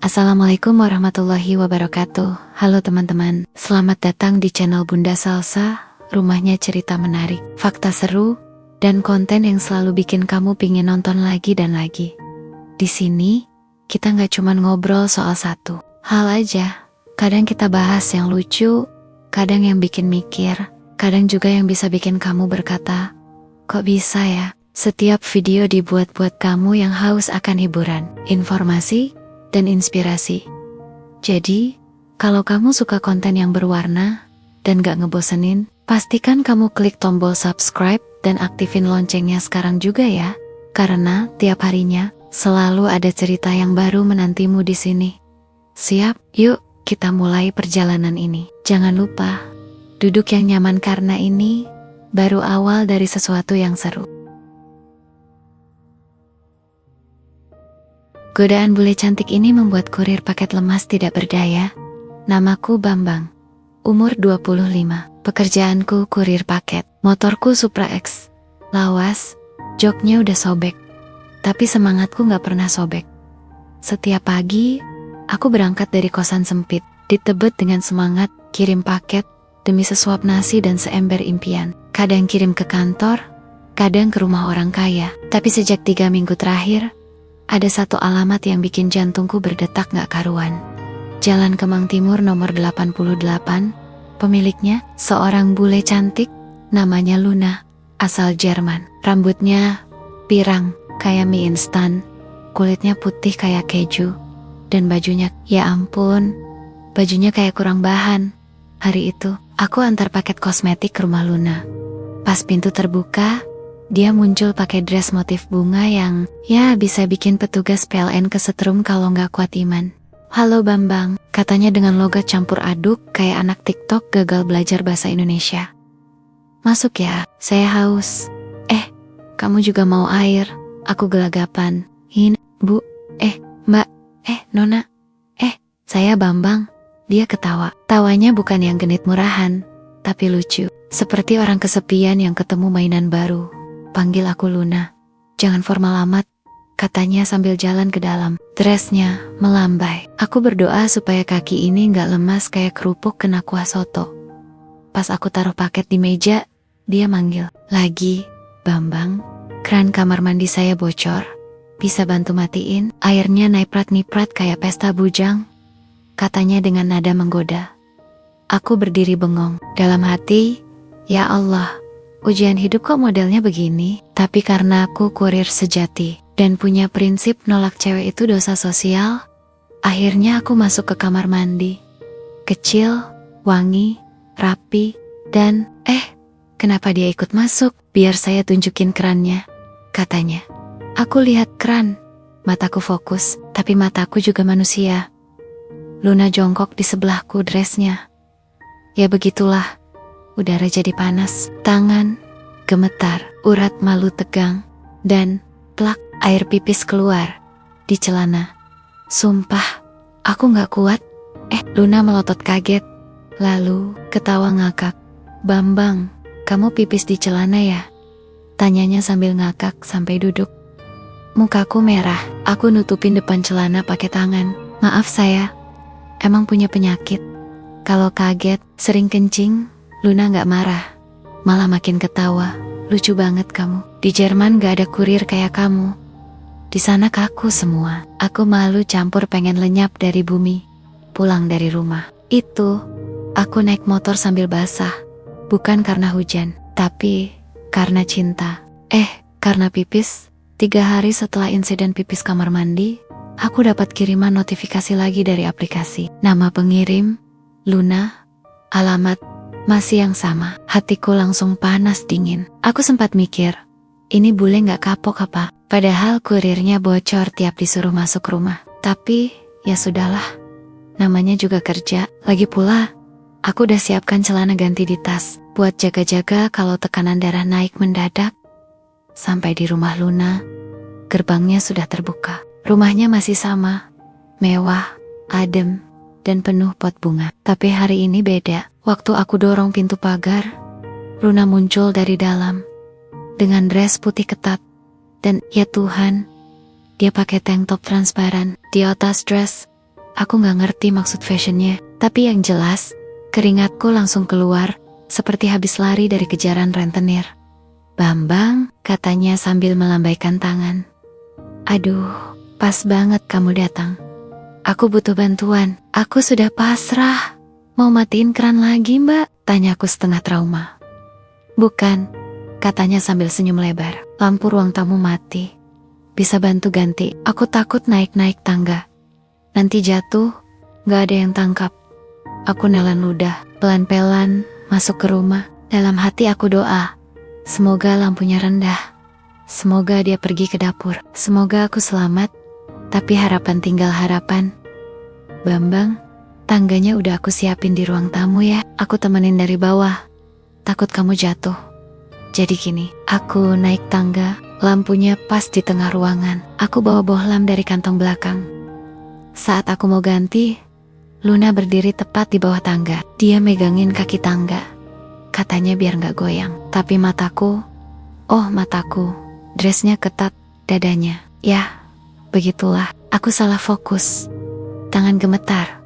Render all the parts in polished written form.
Assalamualaikum warahmatullahi wabarakatuh. Halo teman-teman, selamat datang di channel Bunda Salsa, rumahnya cerita menarik, fakta seru, dan konten yang selalu bikin kamu pingin nonton lagi dan lagi. Di sini, kita nggak cuma ngobrol soal satu hal aja. Kadang kita bahas yang lucu, kadang yang bikin mikir, kadang juga yang bisa bikin kamu berkata, kok bisa ya? Setiap video dibuat buat kamu yang haus akan hiburan, informasi, dan inspirasi. Jadi, kalau kamu suka konten yang berwarna dan gak ngebosenin, pastikan kamu klik tombol subscribe dan aktifin loncengnya sekarang juga ya. Karena tiap harinya selalu ada cerita yang baru menantimu di sini. Siap? Yuk, kita mulai perjalanan ini. Jangan lupa, duduk yang nyaman karena ini baru awal dari sesuatu yang seru. Godaan bule cantik ini membuat kurir paket lemas tidak berdaya. Namaku Bambang. Umur 25. Pekerjaanku kurir paket. Motorku Supra X. Lawas, joknya udah sobek. Tapi semangatku gak pernah sobek. Setiap pagi, aku berangkat dari kosan sempit. Di Tebet dengan semangat, kirim paket demi sesuap nasi dan seember impian. Kadang kirim ke kantor, kadang ke rumah orang kaya. Tapi sejak 3 minggu terakhir, ada satu alamat yang bikin jantungku berdetak gak karuan. Jalan Kemang Timur nomor 88, pemiliknya seorang bule cantik, namanya Luna, asal Jerman. Rambutnya pirang, kayak mie instan, kulitnya putih kayak keju, dan bajunya, ya ampun, bajunya kayak kurang bahan. Hari itu, aku antar paket kosmetik ke rumah Luna. Pas pintu terbuka, dia muncul pakai dress motif bunga yang, ya bisa bikin petugas PLN kesetrum kalau nggak kuat iman. Halo Bambang, katanya dengan logat campur aduk kayak anak TikTok gagal belajar bahasa Indonesia. Masuk ya, saya haus. Kamu juga mau air? Aku gelagapan. Bu, Mbak, Nona, saya Bambang. Dia ketawa. Tawanya bukan yang genit murahan, tapi lucu. Seperti orang kesepian yang ketemu mainan baru. Panggil aku Luna. Jangan formal amat, katanya sambil jalan ke dalam. Dressnya melambai. Aku berdoa supaya kaki ini gak lemas kayak kerupuk kena kuah soto. Pas aku taruh paket di meja, dia manggil. Lagi, Bambang, keran kamar mandi saya bocor. Bisa bantu matiin? Airnya niprat-niprat kayak pesta bujang, katanya dengan nada menggoda. Aku berdiri bengong. Dalam hati, ya Allah, ujian hidup kok modelnya begini. Tapi karena aku kurir sejati dan punya prinsip nolak cewek itu dosa sosial, akhirnya aku masuk ke kamar mandi. Kecil, wangi, rapi, dan kenapa dia ikut masuk? Biar saya tunjukin kerannya, katanya. Aku lihat keran, mataku fokus, tapi mataku juga manusia. Luna jongkok di sebelahku dressnya. Ya begitulah. Udara jadi panas, tangan gemetar, urat malu tegang, dan plak, air pipis keluar di celana. Sumpah, aku gak kuat. Luna melotot kaget, lalu ketawa ngakak. Bambang, kamu pipis di celana ya? Tanyanya sambil ngakak sampai duduk. Mukaku merah, aku nutupin depan celana pakai tangan. Maaf saya, emang punya penyakit. Kalau kaget, sering kencing. Luna gak marah, malah makin ketawa. Lucu banget kamu. Di Jerman gak ada kurir kayak kamu. Di sana kaku semua. Aku malu campur pengen lenyap dari bumi. Pulang dari rumah. Itu, aku naik motor sambil basah. Bukan karena hujan, tapi karena cinta. Karena pipis. 3 hari setelah insiden pipis kamar mandi, aku dapat kiriman notifikasi lagi dari aplikasi. Nama pengirim, Luna. Alamat masih yang sama. Hatiku langsung panas dingin. Aku sempat mikir, ini bule gak kapok apa? Padahal kurirnya bocor tiap disuruh masuk rumah. Tapi, ya sudahlah. Namanya juga kerja. Lagi pula, aku udah siapkan celana ganti di tas, buat jaga-jaga kalau tekanan darah naik mendadak. Sampai di rumah Luna, gerbangnya sudah terbuka. Rumahnya masih sama, mewah, adem, dan penuh pot bunga. Tapi hari ini beda. Waktu aku dorong pintu pagar, Luna muncul dari dalam dengan dress putih ketat. Dan ya Tuhan, dia pakai tank top transparan. Di atas dress, Aku gak ngerti maksud fashionnya, tapi yang jelas, keringatku langsung keluar, seperti habis lari dari kejaran rentenir. Bambang, katanya sambil melambaikan tangan. Aduh, pas banget kamu datang. Aku butuh bantuan, aku sudah pasrah. Mau matiin keran lagi mbak? Tanyaku setengah trauma. Bukan, katanya sambil senyum lebar. Lampu ruang tamu mati. Bisa bantu ganti, aku takut naik-naik tangga. Nanti jatuh, gak ada yang tangkap. Aku nelan ludah, pelan-pelan masuk ke rumah. Dalam hati aku doa, semoga lampunya rendah. Semoga dia pergi ke dapur. Semoga aku selamat, tapi harapan tinggal harapan. Bambang, tangganya udah aku siapin di ruang tamu ya. Aku temenin dari bawah. Takut kamu jatuh. Jadi gini, aku naik tangga, lampunya pas di tengah ruangan. Aku bawa bohlam dari kantong belakang. Saat aku mau ganti, Luna berdiri tepat di bawah tangga. Dia megangin kaki tangga. Katanya biar gak goyang. Tapi mataku, oh mataku, dressnya ketat, dadanya. Ya, begitulah, aku salah fokus. Tangan gemetar,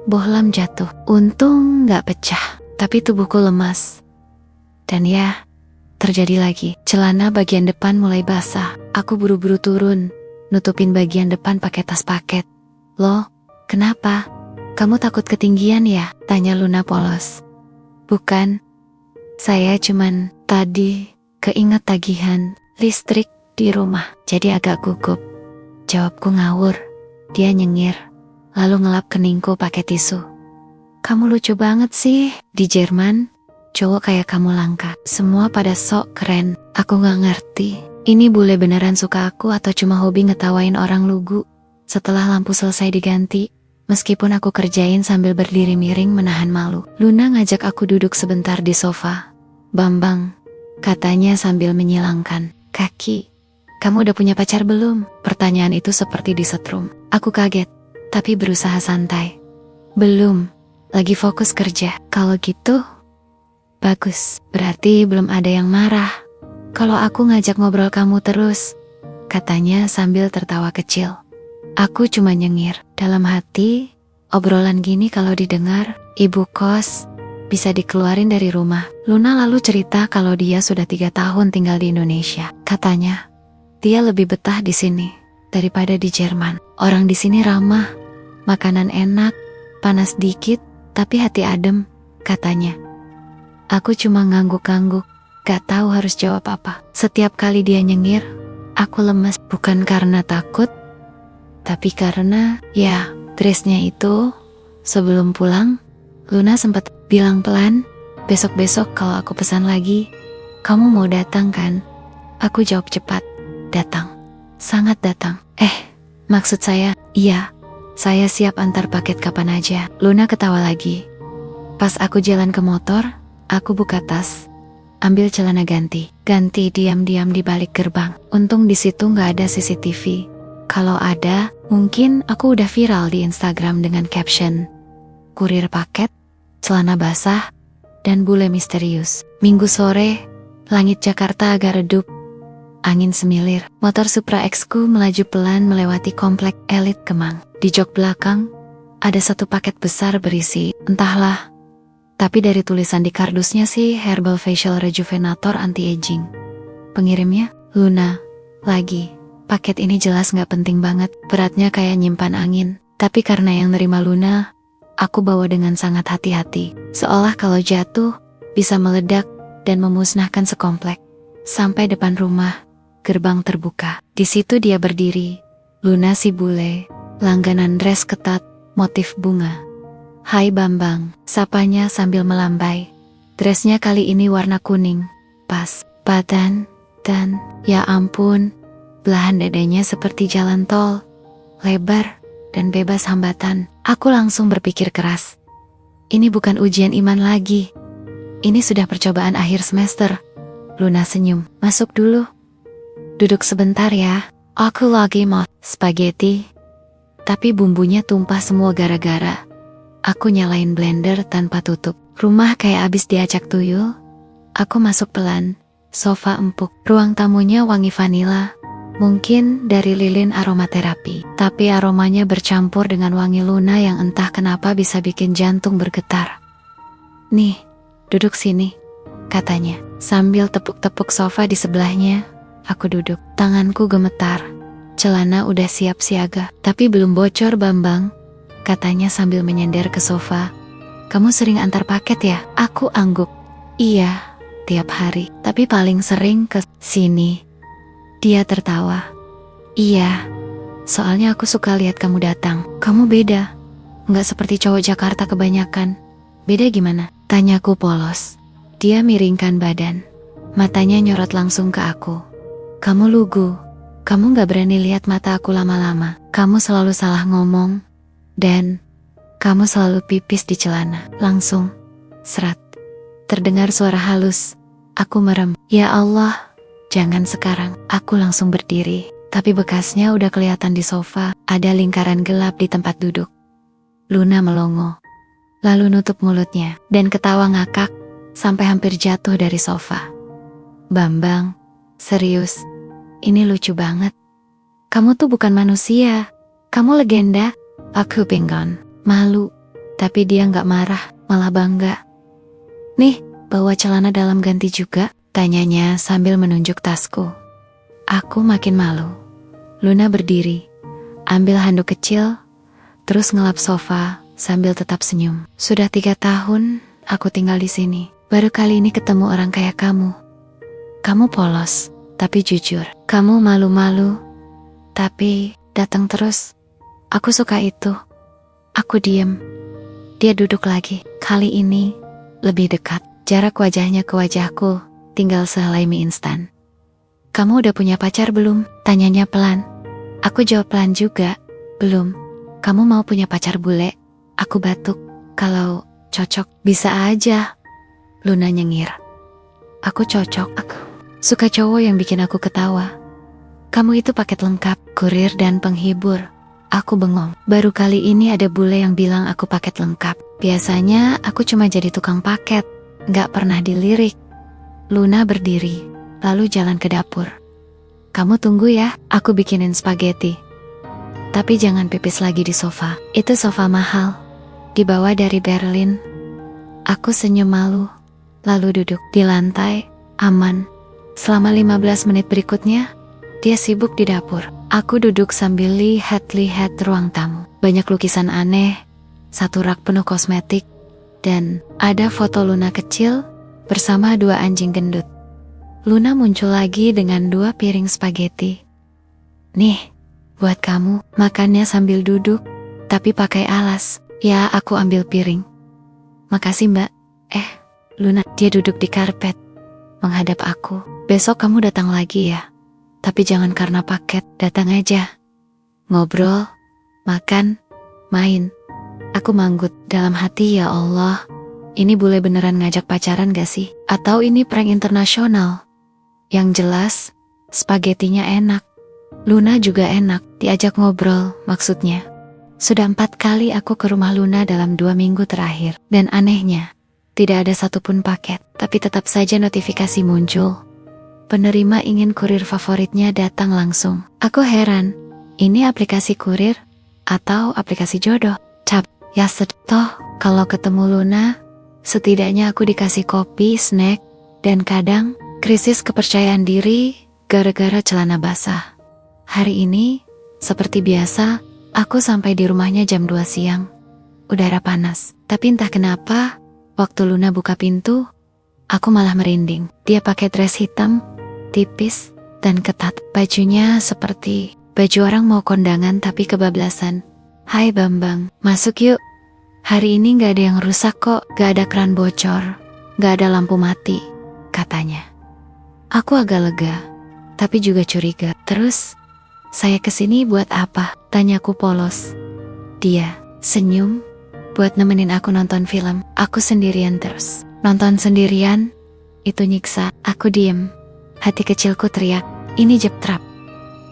bohlam jatuh. Untung gak pecah, tapi tubuhku lemas. Dan ya, terjadi lagi. Celana bagian depan mulai basah. Aku buru-buru turun, nutupin bagian depan pakai tas paket. Loh, kenapa? Kamu takut ketinggian ya? Tanya Luna polos. Bukan, saya cuman tadi keinget tagihan listrik di rumah, jadi agak gugup. Jawabku ngawur. Dia nyengir, lalu ngelap keningku pakai tisu. Kamu lucu banget sih. Di Jerman, cowok kayak kamu langka. Semua pada sok keren. Aku gak ngerti, ini bule beneran suka aku atau cuma hobi ngetawain orang lugu. Setelah lampu selesai diganti, meskipun aku kerjain sambil berdiri miring menahan malu, Luna ngajak aku duduk sebentar di sofa. Bambang, katanya sambil menyilangkan kaki. Kamu udah punya pacar belum? Pertanyaan itu seperti disetrum. Aku kaget, tapi berusaha santai. Belum, lagi fokus kerja. Kalau gitu, bagus. Berarti belum ada yang marah kalau aku ngajak ngobrol kamu terus, katanya sambil tertawa kecil. Aku cuma nyengir. Dalam hati, obrolan gini kalau didengar ibu kos, bisa dikeluarin dari rumah. Luna lalu cerita kalau dia sudah 3 tahun tinggal di Indonesia. Katanya, dia lebih betah di sini daripada di Jerman. Orang di sini ramah, makanan enak, panas dikit, tapi hati adem, katanya. Aku cuma ngangguk-ngangguk, gak tahu harus jawab apa. Setiap kali dia nyengir, aku lemes. Bukan karena takut, tapi karena, ya, dressnya itu. Sebelum pulang, Luna sempat bilang pelan, besok-besok kalau aku pesan lagi, kamu mau datang kan? Aku jawab cepat, datang. Sangat datang. Maksud saya, iya, saya siap antar paket kapan aja. Luna ketawa lagi. Pas aku jalan ke motor, aku buka tas, ambil celana ganti diam-diam di balik gerbang. Untung di situ nggak ada CCTV. Kalau ada, mungkin aku udah viral di Instagram dengan caption, kurir paket, celana basah, dan bule misterius. Minggu sore, langit Jakarta agak redup. Angin semilir, motor Supra X-ku melaju pelan melewati komplek elit Kemang. Di jok belakang, ada satu paket besar berisi, entahlah. Tapi dari tulisan di kardusnya sih, Herbal Facial Rejuvenator Anti-Aging. Pengirimnya, Luna. Lagi, paket ini jelas gak penting banget, beratnya kayak nyimpan angin. Tapi karena yang nerima Luna, aku bawa dengan sangat hati-hati. Seolah kalau jatuh, bisa meledak dan memusnahkan sekomplek. Sampai depan rumah, gerbang terbuka. Di situ dia berdiri, Luna si bule, langganan dress ketat, motif bunga. Hai Bambang, sapanya sambil melambai. Dressnya kali ini warna kuning, pas badan, dan ya ampun, belahan dadanya seperti jalan tol, lebar dan bebas hambatan. Aku langsung berpikir keras. Ini bukan ujian iman lagi. Ini sudah percobaan akhir semester. Luna senyum. Masuk dulu. Duduk sebentar ya. Aku lagi mau spaghetti. Tapi bumbunya tumpah semua gara-gara aku nyalain blender tanpa tutup. Rumah kayak abis diacak tuyul. Aku masuk pelan. Sofa empuk. Ruang tamunya wangi vanila. Mungkin dari lilin aromaterapi, tapi aromanya bercampur dengan wangi Luna yang entah kenapa bisa bikin jantung bergetar. "Nih, duduk sini," katanya. Sambil tepuk-tepuk sofa di sebelahnya, aku duduk. Tanganku gemetar. "Celana udah siap siaga, tapi belum bocor, Bambang," katanya sambil menyender ke sofa. "Kamu sering antar paket ya?" Aku angguk. "Iya, tiap hari, tapi paling sering ke sini." Dia tertawa. "Iya, soalnya aku suka lihat kamu datang. Kamu beda, nggak seperti cowok Jakarta kebanyakan." "Beda gimana?" tanyaku polos. Dia miringkan badan. Matanya nyorot langsung ke aku. "Kamu lugu. Kamu nggak berani lihat mata aku lama-lama. Kamu selalu salah ngomong. Dan kamu selalu pipis di celana." Langsung, serat. Terdengar suara halus. Aku merem. "Ya Allah, jangan sekarang." Aku langsung berdiri, tapi bekasnya udah kelihatan di sofa. Ada lingkaran gelap di tempat duduk. Luna melongo, lalu nutup mulutnya, dan ketawa ngakak sampai hampir jatuh dari sofa. "Bambang, serius, ini lucu banget. Kamu tuh bukan manusia, kamu legenda." Aku pingsan, malu, tapi dia nggak marah, malah bangga. "Nih, bawa celana dalam ganti juga?" tanyanya sambil menunjuk tasku. Aku makin malu. Luna berdiri, ambil handuk kecil, terus ngelap sofa sambil tetap senyum. "Sudah 3 tahun aku tinggal di sini. Baru kali ini ketemu orang kayak kamu. Kamu polos, tapi jujur. Kamu malu-malu, tapi datang terus. Aku suka itu." Aku diem. Dia duduk lagi. Kali ini lebih dekat. Jarak wajahnya ke wajahku tinggal sehelai mie instan. "Kamu udah punya pacar belum?" tanyanya pelan. Aku jawab pelan juga. "Belum." "Kamu mau punya pacar bule?" Aku batuk. "Kalau cocok, bisa aja." Luna nyengir. "Aku cocok. Aku suka cowok yang bikin aku ketawa." "Kamu itu paket lengkap, kurir dan penghibur." Aku bengong. Baru kali ini ada bule yang bilang aku paket lengkap. Biasanya aku cuma jadi tukang paket, gak pernah dilirik. Luna berdiri, lalu jalan ke dapur. "Kamu tunggu ya, aku bikinin spaghetti. Tapi jangan pipis lagi di sofa. Itu sofa mahal, dibawa dari Berlin." Aku senyum malu, lalu duduk di lantai, aman. Selama 15 menit berikutnya, dia sibuk di dapur. Aku duduk sambil lihat-lihat ruang tamu. Banyak lukisan aneh, satu rak penuh kosmetik, dan ada foto Luna kecil bersama 2 anjing gendut. Luna muncul lagi dengan 2 piring spaghetti. "Nih, buat kamu." Makannya sambil duduk, tapi pakai alas. Ya, aku ambil piring. "Makasih, Mbak." Luna, dia duduk di karpet, menghadap aku. "Besok kamu datang lagi ya. Tapi jangan karena paket, datang aja. Ngobrol, makan, main." Aku manggut dalam hati, ya Allah, ini bule beneran ngajak pacaran gak sih? Atau ini prank internasional? Yang jelas, spagettinya enak. Luna juga enak, diajak ngobrol maksudnya. Sudah 4 kali aku ke rumah Luna dalam 2 minggu terakhir. Dan anehnya, tidak ada satupun paket, tapi tetap saja notifikasi muncul. Penerima ingin kurir favoritnya datang langsung. Aku heran, ini aplikasi kurir atau aplikasi jodoh? Ya toh, kalau ketemu Luna, setidaknya aku dikasih kopi, snack, dan kadang krisis kepercayaan diri gara-gara celana basah. Hari ini, seperti biasa, aku sampai di rumahnya jam 2 siang. Udara panas, tapi entah kenapa, waktu Luna buka pintu, aku malah merinding. Dia pakai dress hitam, tipis, dan ketat. Bajunya seperti baju orang mau kondangan tapi kebablasan. "Hai Bambang, masuk yuk. Hari ini gak ada yang rusak kok, gak ada keran bocor, gak ada lampu mati," katanya. Aku agak lega, tapi juga curiga. "Terus, saya kesini buat apa?" tanyaku polos. Dia senyum, "Buat nemenin aku nonton film." Aku sendirian terus. Nonton sendirian, itu nyiksa. Aku diem. Hati kecilku teriak, "Ini jeb trap."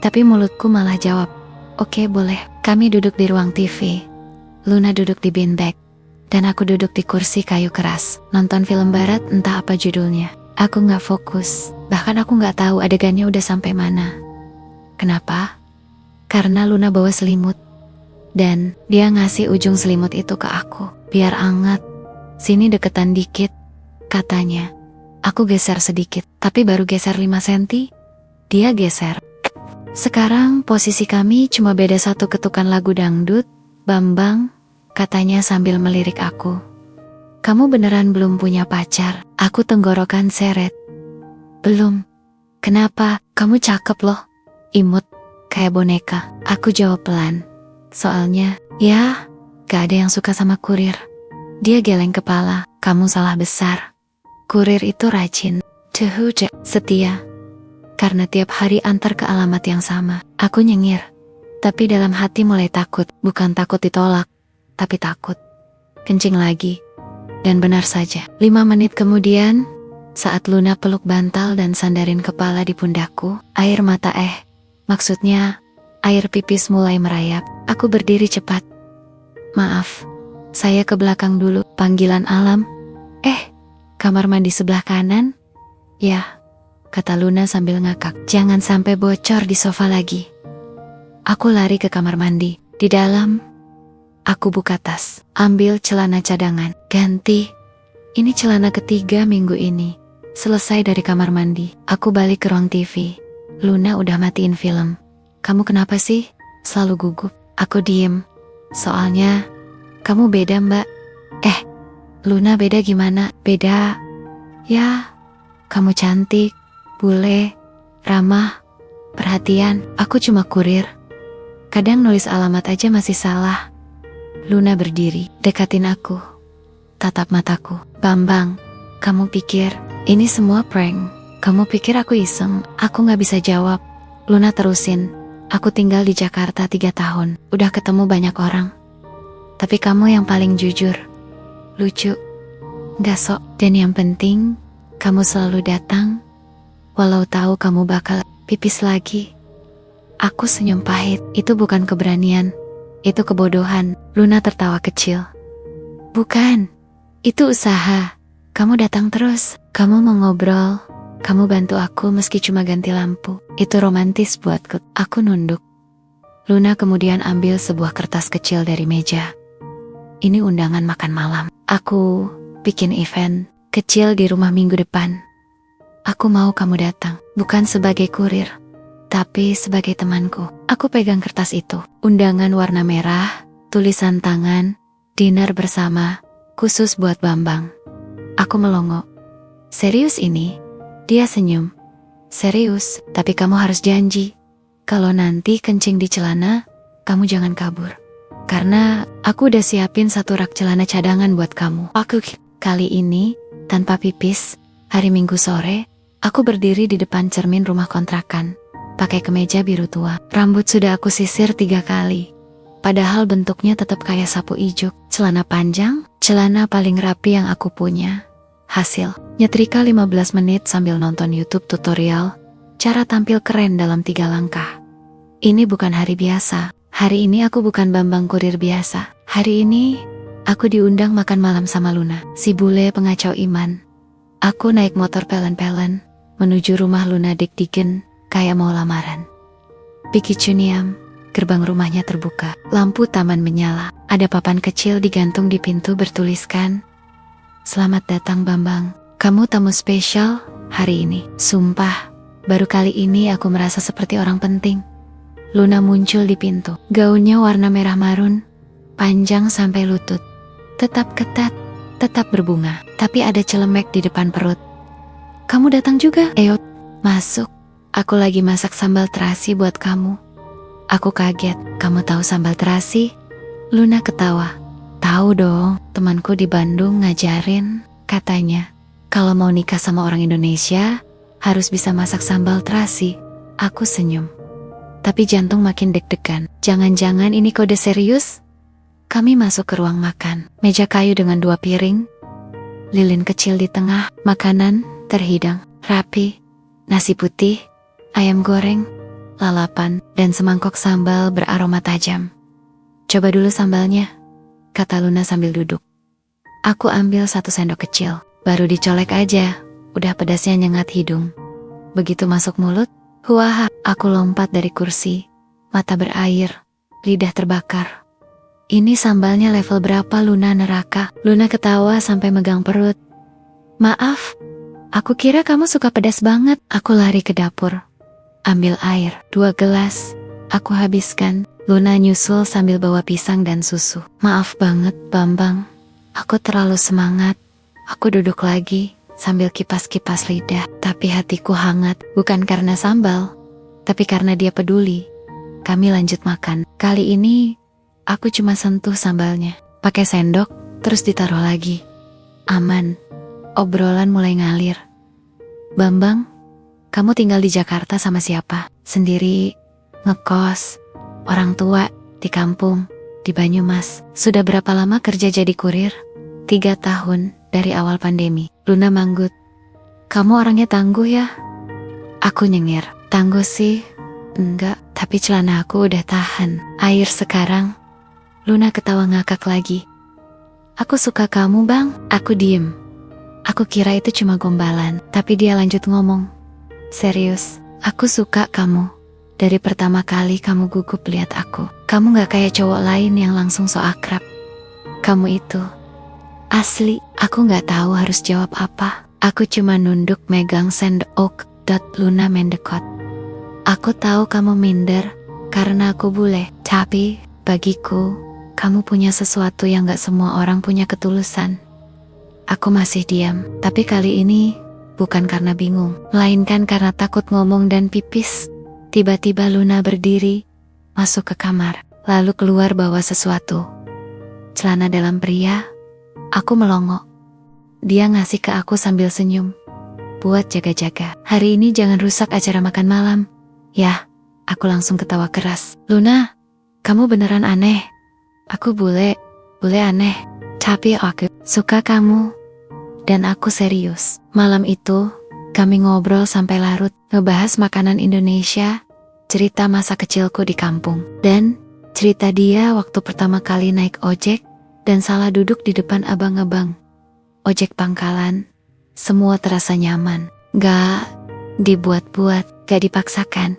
Tapi mulutku malah jawab, "Oke, boleh." Kami duduk di ruang TV. Luna duduk di beanbag, dan aku duduk di kursi kayu keras. Nonton film barat entah apa judulnya. Aku gak fokus, bahkan aku gak tahu adegannya udah sampai mana. Kenapa? Karena Luna bawa selimut. Dan dia ngasih ujung selimut itu ke aku. Biar anget. Sini deketan dikit, katanya. Aku geser sedikit, tapi baru geser 5 senti. Dia geser. Sekarang posisi kami cuma beda 1 ketukan lagu dangdut. Bambang, katanya sambil melirik aku. Kamu beneran belum punya pacar? Aku tenggorokan seret. Belum. Kenapa? Kamu cakep loh. Imut, kayak boneka. Aku jawab pelan. Soalnya, ya, gak ada yang suka sama kurir. Dia geleng kepala. Kamu salah besar. Kurir itu rajin, setia. Karena tiap hari antar ke alamat yang sama. Aku nyengir. Tapi dalam hati mulai takut. Bukan takut ditolak, tapi takut. Kencing lagi. Dan benar saja, 5 menit kemudian, saat Luna peluk bantal dan sandarin kepala di pundakku, air mata maksudnya, air pipis mulai merayap. Aku berdiri cepat. Maaf, saya ke belakang dulu. Panggilan alam. Kamar mandi sebelah kanan? Ya, kata Luna sambil ngakak. Jangan sampai bocor di sofa lagi. Aku lari ke kamar mandi. Di dalam, aku buka tas, ambil celana cadangan, ganti. Ini celana ketiga minggu ini. Selesai dari kamar mandi, aku balik ke ruang TV. Luna udah matiin film. Kamu kenapa sih? Selalu gugup. Aku diem. Soalnya, kamu beda, Mbak. Luna beda gimana? Beda. Ya, kamu cantik, bule, ramah, perhatian. Aku cuma kurir. Kadang nulis alamat aja masih salah. Luna berdiri, dekatin aku. Tatap mataku. Bambang, kamu pikir ini semua prank? Kamu pikir aku iseng? Aku gak bisa jawab. Luna terusin. Aku tinggal di Jakarta 3 tahun. Udah ketemu banyak orang. Tapi kamu yang paling jujur. Lucu. Gak sok. Dan yang penting, kamu selalu datang. Walau tahu kamu bakal pipis lagi. Aku senyum pahit. Itu bukan keberanian. Itu kebodohan. Luna tertawa kecil. Bukan. Itu usaha. Kamu datang terus. Kamu mau ngobrol. Kamu bantu aku meski cuma ganti lampu. Itu romantis buatku. Aku nunduk. Luna kemudian ambil sebuah kertas kecil dari meja. Ini undangan makan malam. Aku bikin event kecil di rumah minggu depan. Aku mau kamu datang. Bukan sebagai kurir, tapi sebagai temanku. Aku pegang kertas itu. Undangan warna merah, tulisan tangan, dinner bersama, khusus buat Bambang. Aku melongo. Serius ini? Dia senyum. Serius, tapi kamu harus janji. Kalau nanti kencing di celana, kamu jangan kabur. Karena aku udah siapin 1 rak celana cadangan buat kamu. Kali ini, tanpa pipis, hari Minggu sore, aku berdiri di depan cermin rumah kontrakan. Pakai kemeja biru tua. Rambut sudah aku sisir 3 kali. Padahal bentuknya tetap kayak sapu ijuk. Celana panjang, celana paling rapi yang aku punya. Hasil, nyetrika 15 menit sambil nonton YouTube tutorial cara tampil keren dalam 3 langkah. Ini bukan hari biasa. Hari ini aku bukan Bambang kurir biasa. Hari ini, aku diundang makan malam sama Luna, si bule pengacau iman. Aku naik motor pelen-pelen, menuju rumah Luna dik-diken, kayak mau lamaran. Piki Cuniam, gerbang rumahnya terbuka. Lampu taman menyala. Ada papan kecil digantung di pintu bertuliskan, "Selamat datang Bambang, kamu tamu spesial hari ini." Sumpah, baru kali ini aku merasa seperti orang penting. Luna muncul di pintu. Gaunnya warna merah marun, panjang sampai lutut. Tetap ketat, tetap berbunga, tapi ada celemek di depan perut. Kamu datang juga? Eot, masuk. Aku lagi masak sambal terasi buat kamu. Aku kaget. Kamu tahu sambal terasi? Luna ketawa. Tahu dong, temanku di Bandung ngajarin, katanya. Kalau mau nikah sama orang Indonesia, harus bisa masak sambal terasi. Aku senyum. Tapi jantung makin deg-degan. Jangan-jangan ini kode serius? Kami masuk ke ruang makan. Meja kayu dengan 2 piring. Lilin kecil di tengah. Makanan terhidang, rapi. Nasi putih, ayam goreng, lalapan, dan semangkok sambal beraroma tajam. Coba dulu sambalnya, kata Luna sambil duduk. Aku ambil 1 sendok kecil. Baru dicolek aja, udah pedasnya nyengat hidung. Begitu masuk mulut, Wah, aku lompat dari kursi. Mata berair, lidah terbakar. Ini sambalnya level berapa Luna neraka? Luna ketawa sampai megang perut. Maaf, aku kira kamu suka pedas banget. Aku lari ke dapur. Ambil air, 2 gelas. Aku habiskan. Luna nyusul sambil bawa pisang dan susu. Maaf banget, Bambang. Aku terlalu semangat. Aku duduk lagi sambil kipas-kipas lidah. Tapi hatiku hangat, bukan karena sambal, tapi karena dia peduli. Kami lanjut makan. Kali ini aku cuma sentuh sambalnya. Pakai sendok, terus ditaruh lagi. Aman. Obrolan mulai ngalir. Bambang, kamu tinggal di Jakarta sama siapa? Sendiri, ngekos, orang tua, di kampung, di Banyumas. Sudah berapa lama kerja jadi kurir? 3 tahun dari awal pandemi. Luna manggut. Kamu orangnya tangguh ya? Aku nyengir. Tangguh sih? Enggak, tapi celana aku udah tahan air sekarang. Luna ketawa ngakak lagi. Aku suka kamu bang. Aku diem. Aku kira itu cuma gombalan, tapi dia lanjut ngomong. Serius, aku suka kamu. Dari pertama kali kamu gugup lihat aku. Kamu gak kayak cowok lain yang langsung so akrab. Kamu itu asli. Aku gak tahu harus jawab apa. Aku cuma nunduk megang sendok. Luna mendekot. Aku tahu kamu minder karena aku bule. Tapi bagiku, kamu punya sesuatu yang gak semua orang punya, ketulusan. Aku masih diam, tapi kali ini bukan karena bingung, melainkan karena takut ngomong dan pipis. Tiba-tiba Luna berdiri, masuk ke kamar, lalu keluar bawa sesuatu. Celana dalam pria. Aku melongo. Dia ngasih ke aku sambil senyum. Buat jaga-jaga. Hari ini jangan rusak acara makan malam. Yah, aku langsung ketawa keras. Luna, kamu beneran aneh. Aku bule aneh. Tapi aku suka kamu. Dan aku serius. Malam itu, kami ngobrol sampai larut. Ngebahas makanan Indonesia, cerita masa kecilku di kampung. Dan cerita dia waktu pertama kali naik ojek dan salah duduk di depan abang-abang ojek pangkalan. Semua terasa nyaman. Gak dibuat-buat, gak dipaksakan.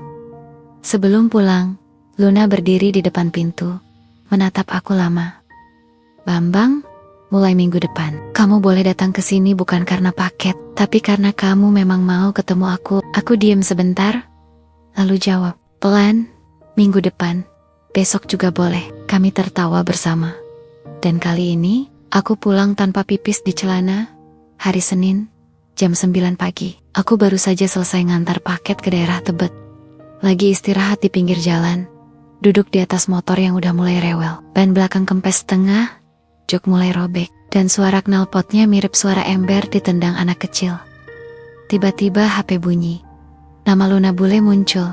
Sebelum pulang, Luna berdiri di depan pintu, menatap aku lama. Bambang, mulai minggu depan, kamu boleh datang ke sini bukan karena paket, tapi karena kamu memang mau ketemu aku. Aku diam sebentar, lalu jawab, pelan, minggu depan, besok juga boleh. Kami tertawa bersama. Dan kali ini, aku pulang tanpa pipis di celana. Hari Senin, jam 9 pagi. Aku baru saja selesai ngantar paket ke daerah Tebet. Lagi istirahat di pinggir jalan. Duduk di atas motor yang udah mulai rewel. Ban belakang kempes setengah, jok mulai robek. Dan suara knalpotnya mirip suara ember ditendang anak kecil. Tiba-tiba HP bunyi. Nama Luna bule muncul.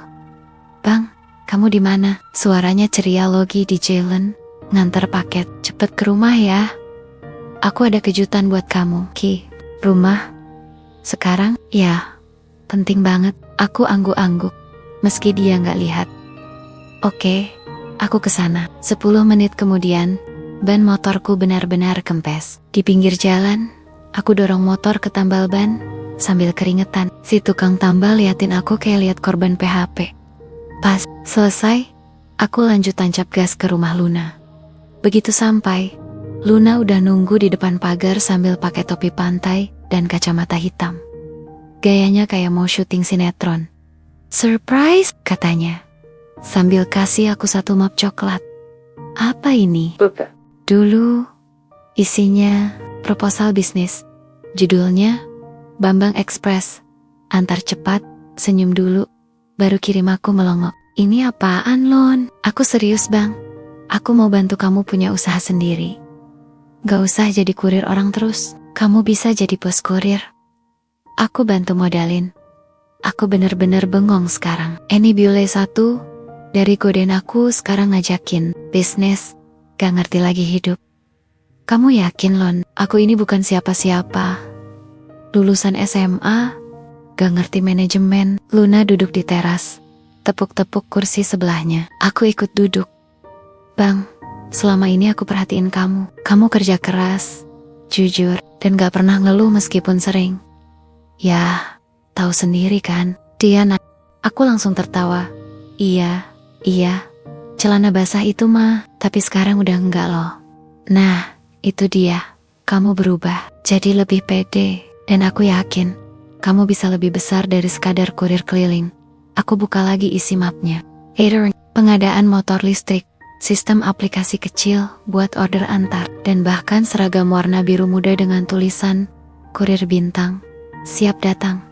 Bang, kamu di mana? Suaranya ceria logi di jalan. Ngantar paket, cepet ke rumah ya. Aku ada kejutan buat kamu, Ki. Rumah? Sekarang? Ya, penting banget. Aku angguk-angguk, meski dia nggak lihat. Oke, aku kesana. 10 menit kemudian, ban motorku benar-benar kempes. Di pinggir jalan, aku dorong motor ke tambal ban, sambil keringetan. Si tukang tambal liatin aku kayak liat korban PHP. Pas selesai, aku lanjut tancap gas ke rumah Luna. Begitu sampai, Luna udah nunggu di depan pagar sambil pakai topi pantai dan kacamata hitam. Gayanya kayak mau syuting sinetron. Surprise, katanya, sambil kasih aku 1 map coklat. Apa ini? Buka. Dulu, isinya proposal bisnis. Judulnya, Bambang Express. Antar cepat, senyum dulu, baru kirim. Aku melongo. Ini apaan, Lon? Aku serius, Bang. Aku mau bantu kamu punya usaha sendiri. Gak usah jadi kurir orang terus. Kamu bisa jadi bos kurir. Aku bantu modalin. Aku bener-bener bengong sekarang. Ini Biole 1 dari goden aku sekarang ngajakin bisnis. Gak ngerti lagi hidup. Kamu yakin, Lon? Aku ini bukan siapa-siapa. Lulusan SMA, gak ngerti manajemen. Luna duduk di teras, tepuk-tepuk kursi sebelahnya. Aku ikut duduk. Bang, selama ini aku perhatiin kamu. Kamu kerja keras, jujur, dan gak pernah ngeluh meskipun sering. Ya, tahu sendiri kan, Diana. Aku langsung tertawa. Iya, celana basah itu mah, tapi sekarang udah enggak loh. Nah, itu dia. Kamu berubah, jadi lebih pede. Dan aku yakin, kamu bisa lebih besar dari sekadar kurir keliling. Aku buka lagi isi mapnya. Catering, pengadaan motor listrik, sistem aplikasi kecil buat order antar, dan bahkan seragam warna biru muda dengan tulisan Kurir Bintang. Siap datang.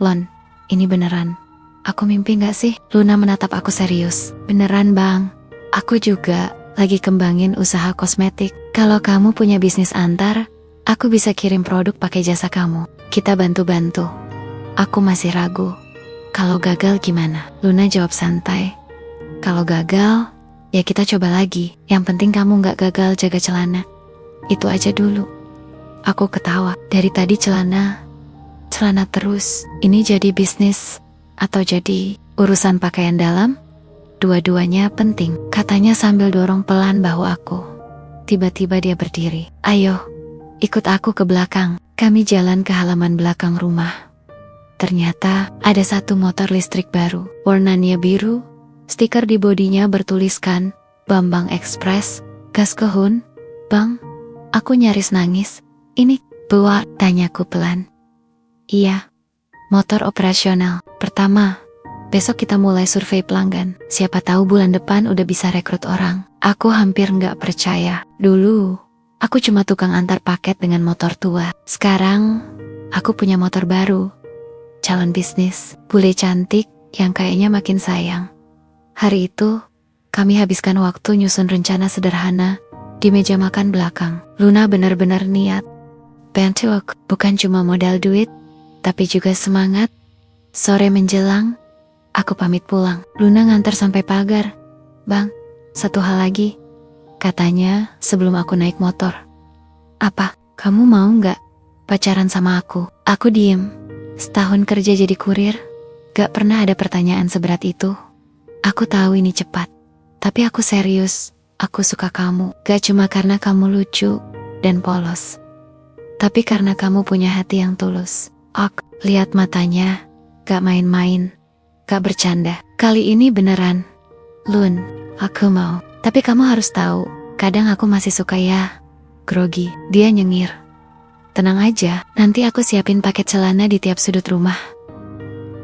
Lon, ini beneran. Aku mimpi gak sih? Luna menatap aku serius. Beneran bang. Aku juga lagi kembangin usaha kosmetik. Kalau kamu punya bisnis antar, aku bisa kirim produk pakai jasa kamu. Kita bantu-bantu. Aku masih ragu. Kalau gagal gimana? Luna jawab santai. Kalau gagal, ya kita coba lagi. Yang penting kamu gak gagal jaga celana. Itu aja dulu. Aku ketawa. Dari tadi celana terus. Ini jadi bisnis atau jadi urusan pakaian dalam? Dua-duanya penting, katanya sambil dorong pelan bahu aku. Tiba-tiba dia berdiri. Ayo, ikut aku ke belakang. Kami jalan ke halaman belakang rumah. Ternyata ada satu motor listrik baru. Warnanya biru, stiker di bodinya bertuliskan Bambang Express. Gas kehun, bang. Aku nyaris nangis. Ini buat, tanyaku pelan. Iya, motor operasional. Pertama, besok kita mulai survei pelanggan. Siapa tahu bulan depan udah bisa rekrut orang. Aku hampir nggak percaya. Dulu, aku cuma tukang antar paket dengan motor tua. Sekarang, aku punya motor baru. Calon bisnis, bule cantik yang kayaknya makin sayang. Hari itu, kami habiskan waktu nyusun rencana sederhana di meja makan belakang. Luna benar-benar niat. Bantu aku, bukan cuma modal duit, tapi juga semangat. Sore menjelang, aku pamit pulang. Luna ngantar sampai pagar. Bang, satu hal lagi, katanya sebelum aku naik motor. Apa, kamu mau nggak pacaran sama aku? Aku diem. Setahun kerja jadi kurir, gak pernah ada pertanyaan seberat itu. Aku tahu ini cepat, tapi aku serius. Aku suka kamu, gak cuma karena kamu lucu dan polos, tapi karena kamu punya hati yang tulus. Lihat matanya, gak main-main, gak bercanda. Kali ini beneran. Lun, aku mau. Tapi kamu harus tahu, kadang aku masih suka ya grogi. Dia nyengir. Tenang aja, nanti aku siapin paket celana di tiap sudut rumah.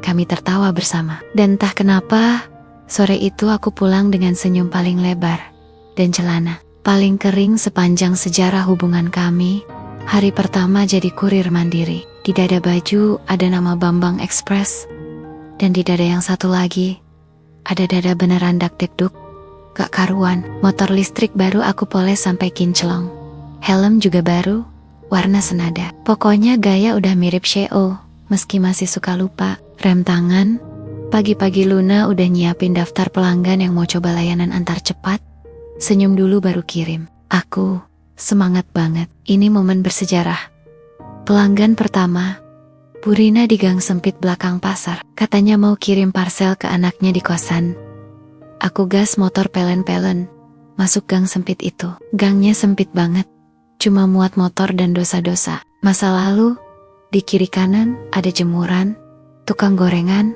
Kami tertawa bersama. Dan entah kenapa, sore itu aku pulang dengan senyum paling lebar. Dan celana paling kering sepanjang sejarah hubungan kami. Hari pertama jadi kurir mandiri. Di dada baju ada nama Bambang Express. Dan di dada yang satu lagi, ada dada beneran dak-dekduk. Gak karuan, motor listrik baru aku poles sampai kinclong. Helm juga baru, warna senada. Pokoknya gaya udah mirip Sheo, meski masih suka lupa. Rem tangan, pagi-pagi Luna udah nyiapin daftar pelanggan yang mau coba layanan antar cepat. Senyum dulu baru kirim. Aku semangat banget, ini momen bersejarah. Pelanggan pertama, Bu Rina di gang sempit belakang pasar. Katanya mau kirim parcel ke anaknya di kosan. Aku gas motor pelen-pelen, masuk gang sempit itu. Gangnya sempit banget, cuma muat motor dan dosa-dosa masa lalu. Di kiri kanan ada jemuran, tukang gorengan,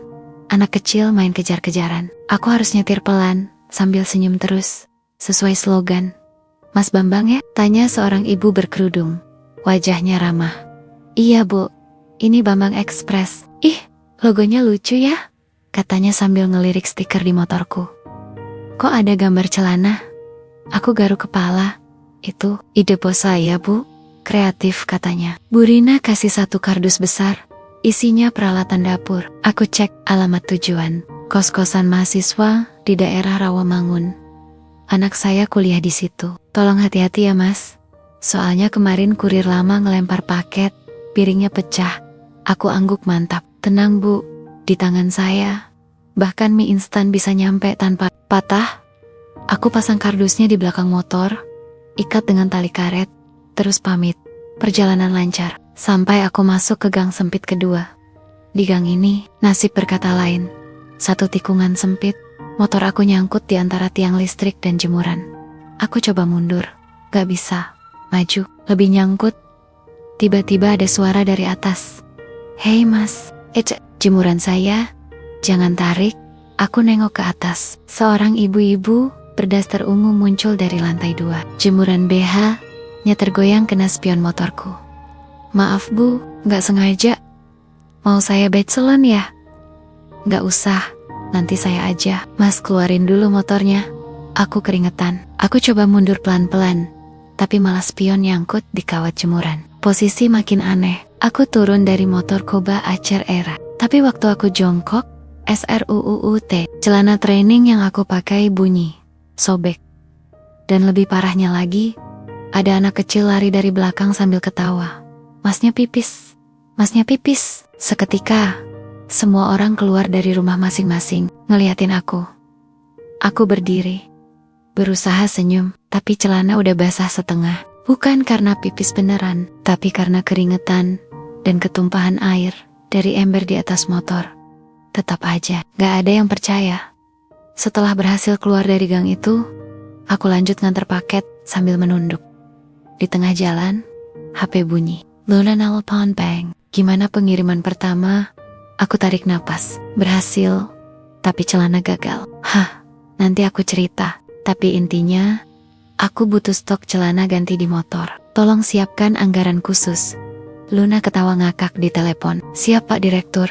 anak kecil main kejar-kejaran. Aku harus nyetir pelan, sambil senyum terus, sesuai slogan. Mas Bambang ya? Tanya seorang ibu berkerudung. Wajahnya ramah. Iya bu, ini Bambang Express. Ih, logonya lucu ya? Katanya sambil ngelirik stiker di motorku. Kok ada gambar celana? Aku garuk kepala. Itu ide bos saya bu. Kreatif katanya. Bu Rina kasih satu kardus besar. Isinya peralatan dapur. Aku cek alamat tujuan. Kos-kosan mahasiswa di daerah Rawamangun. Anak saya kuliah di situ. Tolong hati-hati ya mas. Soalnya kemarin kurir lama ngelempar paket. Piringnya pecah. Aku angguk mantap. Tenang bu, di tangan saya. Bahkan mie instan bisa nyampe tanpa patah. Aku pasang kardusnya di belakang motor. Ikat dengan tali karet. Terus pamit. Perjalanan lancar. Sampai aku masuk ke gang sempit kedua. Di gang ini, nasib berkata lain. Satu tikungan sempit. Motor aku nyangkut di antara tiang listrik dan jemuran. Aku coba mundur. Gak bisa. Maju. Lebih nyangkut. Tiba-tiba ada suara dari atas. Hei mas, jemuran saya Jangan tarik. Aku nengok ke atas. Seorang ibu-ibu berdaster ungu muncul dari lantai 2. Jemuran BH-nya tergoyang kena spion motorku. Maaf bu, gak sengaja. Mau saya badge salon ya? Gak usah, nanti saya aja. Mas keluarin dulu motornya. Aku keringetan. Aku coba mundur pelan-pelan, tapi malah spion nyangkut di kawat jemuran. Posisi makin aneh. Aku turun dari motor Koba Acer Era. Tapi waktu aku jongkok, SRUUUT, celana training yang aku pakai bunyi, sobek. Dan lebih parahnya lagi, ada anak kecil lari dari belakang sambil ketawa. Masnya pipis, masnya pipis. Seketika, semua orang keluar dari rumah masing-masing, ngeliatin aku. Aku berdiri, berusaha senyum, tapi celana udah basah setengah. Bukan karena pipis beneran, tapi karena keringetan dan ketumpahan air dari ember di atas motor. Tetap aja, gak ada yang percaya. Setelah berhasil keluar dari gang itu, aku lanjut nganter paket sambil menunduk. Di tengah jalan, HP bunyi. Luna nelpon Bang. Gimana pengiriman pertama? Aku tarik napas. Berhasil, tapi celana gagal. Nanti aku cerita. Tapi intinya, aku butuh stok celana ganti di motor. Tolong siapkan anggaran khusus. Luna ketawa ngakak di telepon. Siap Pak Direktur.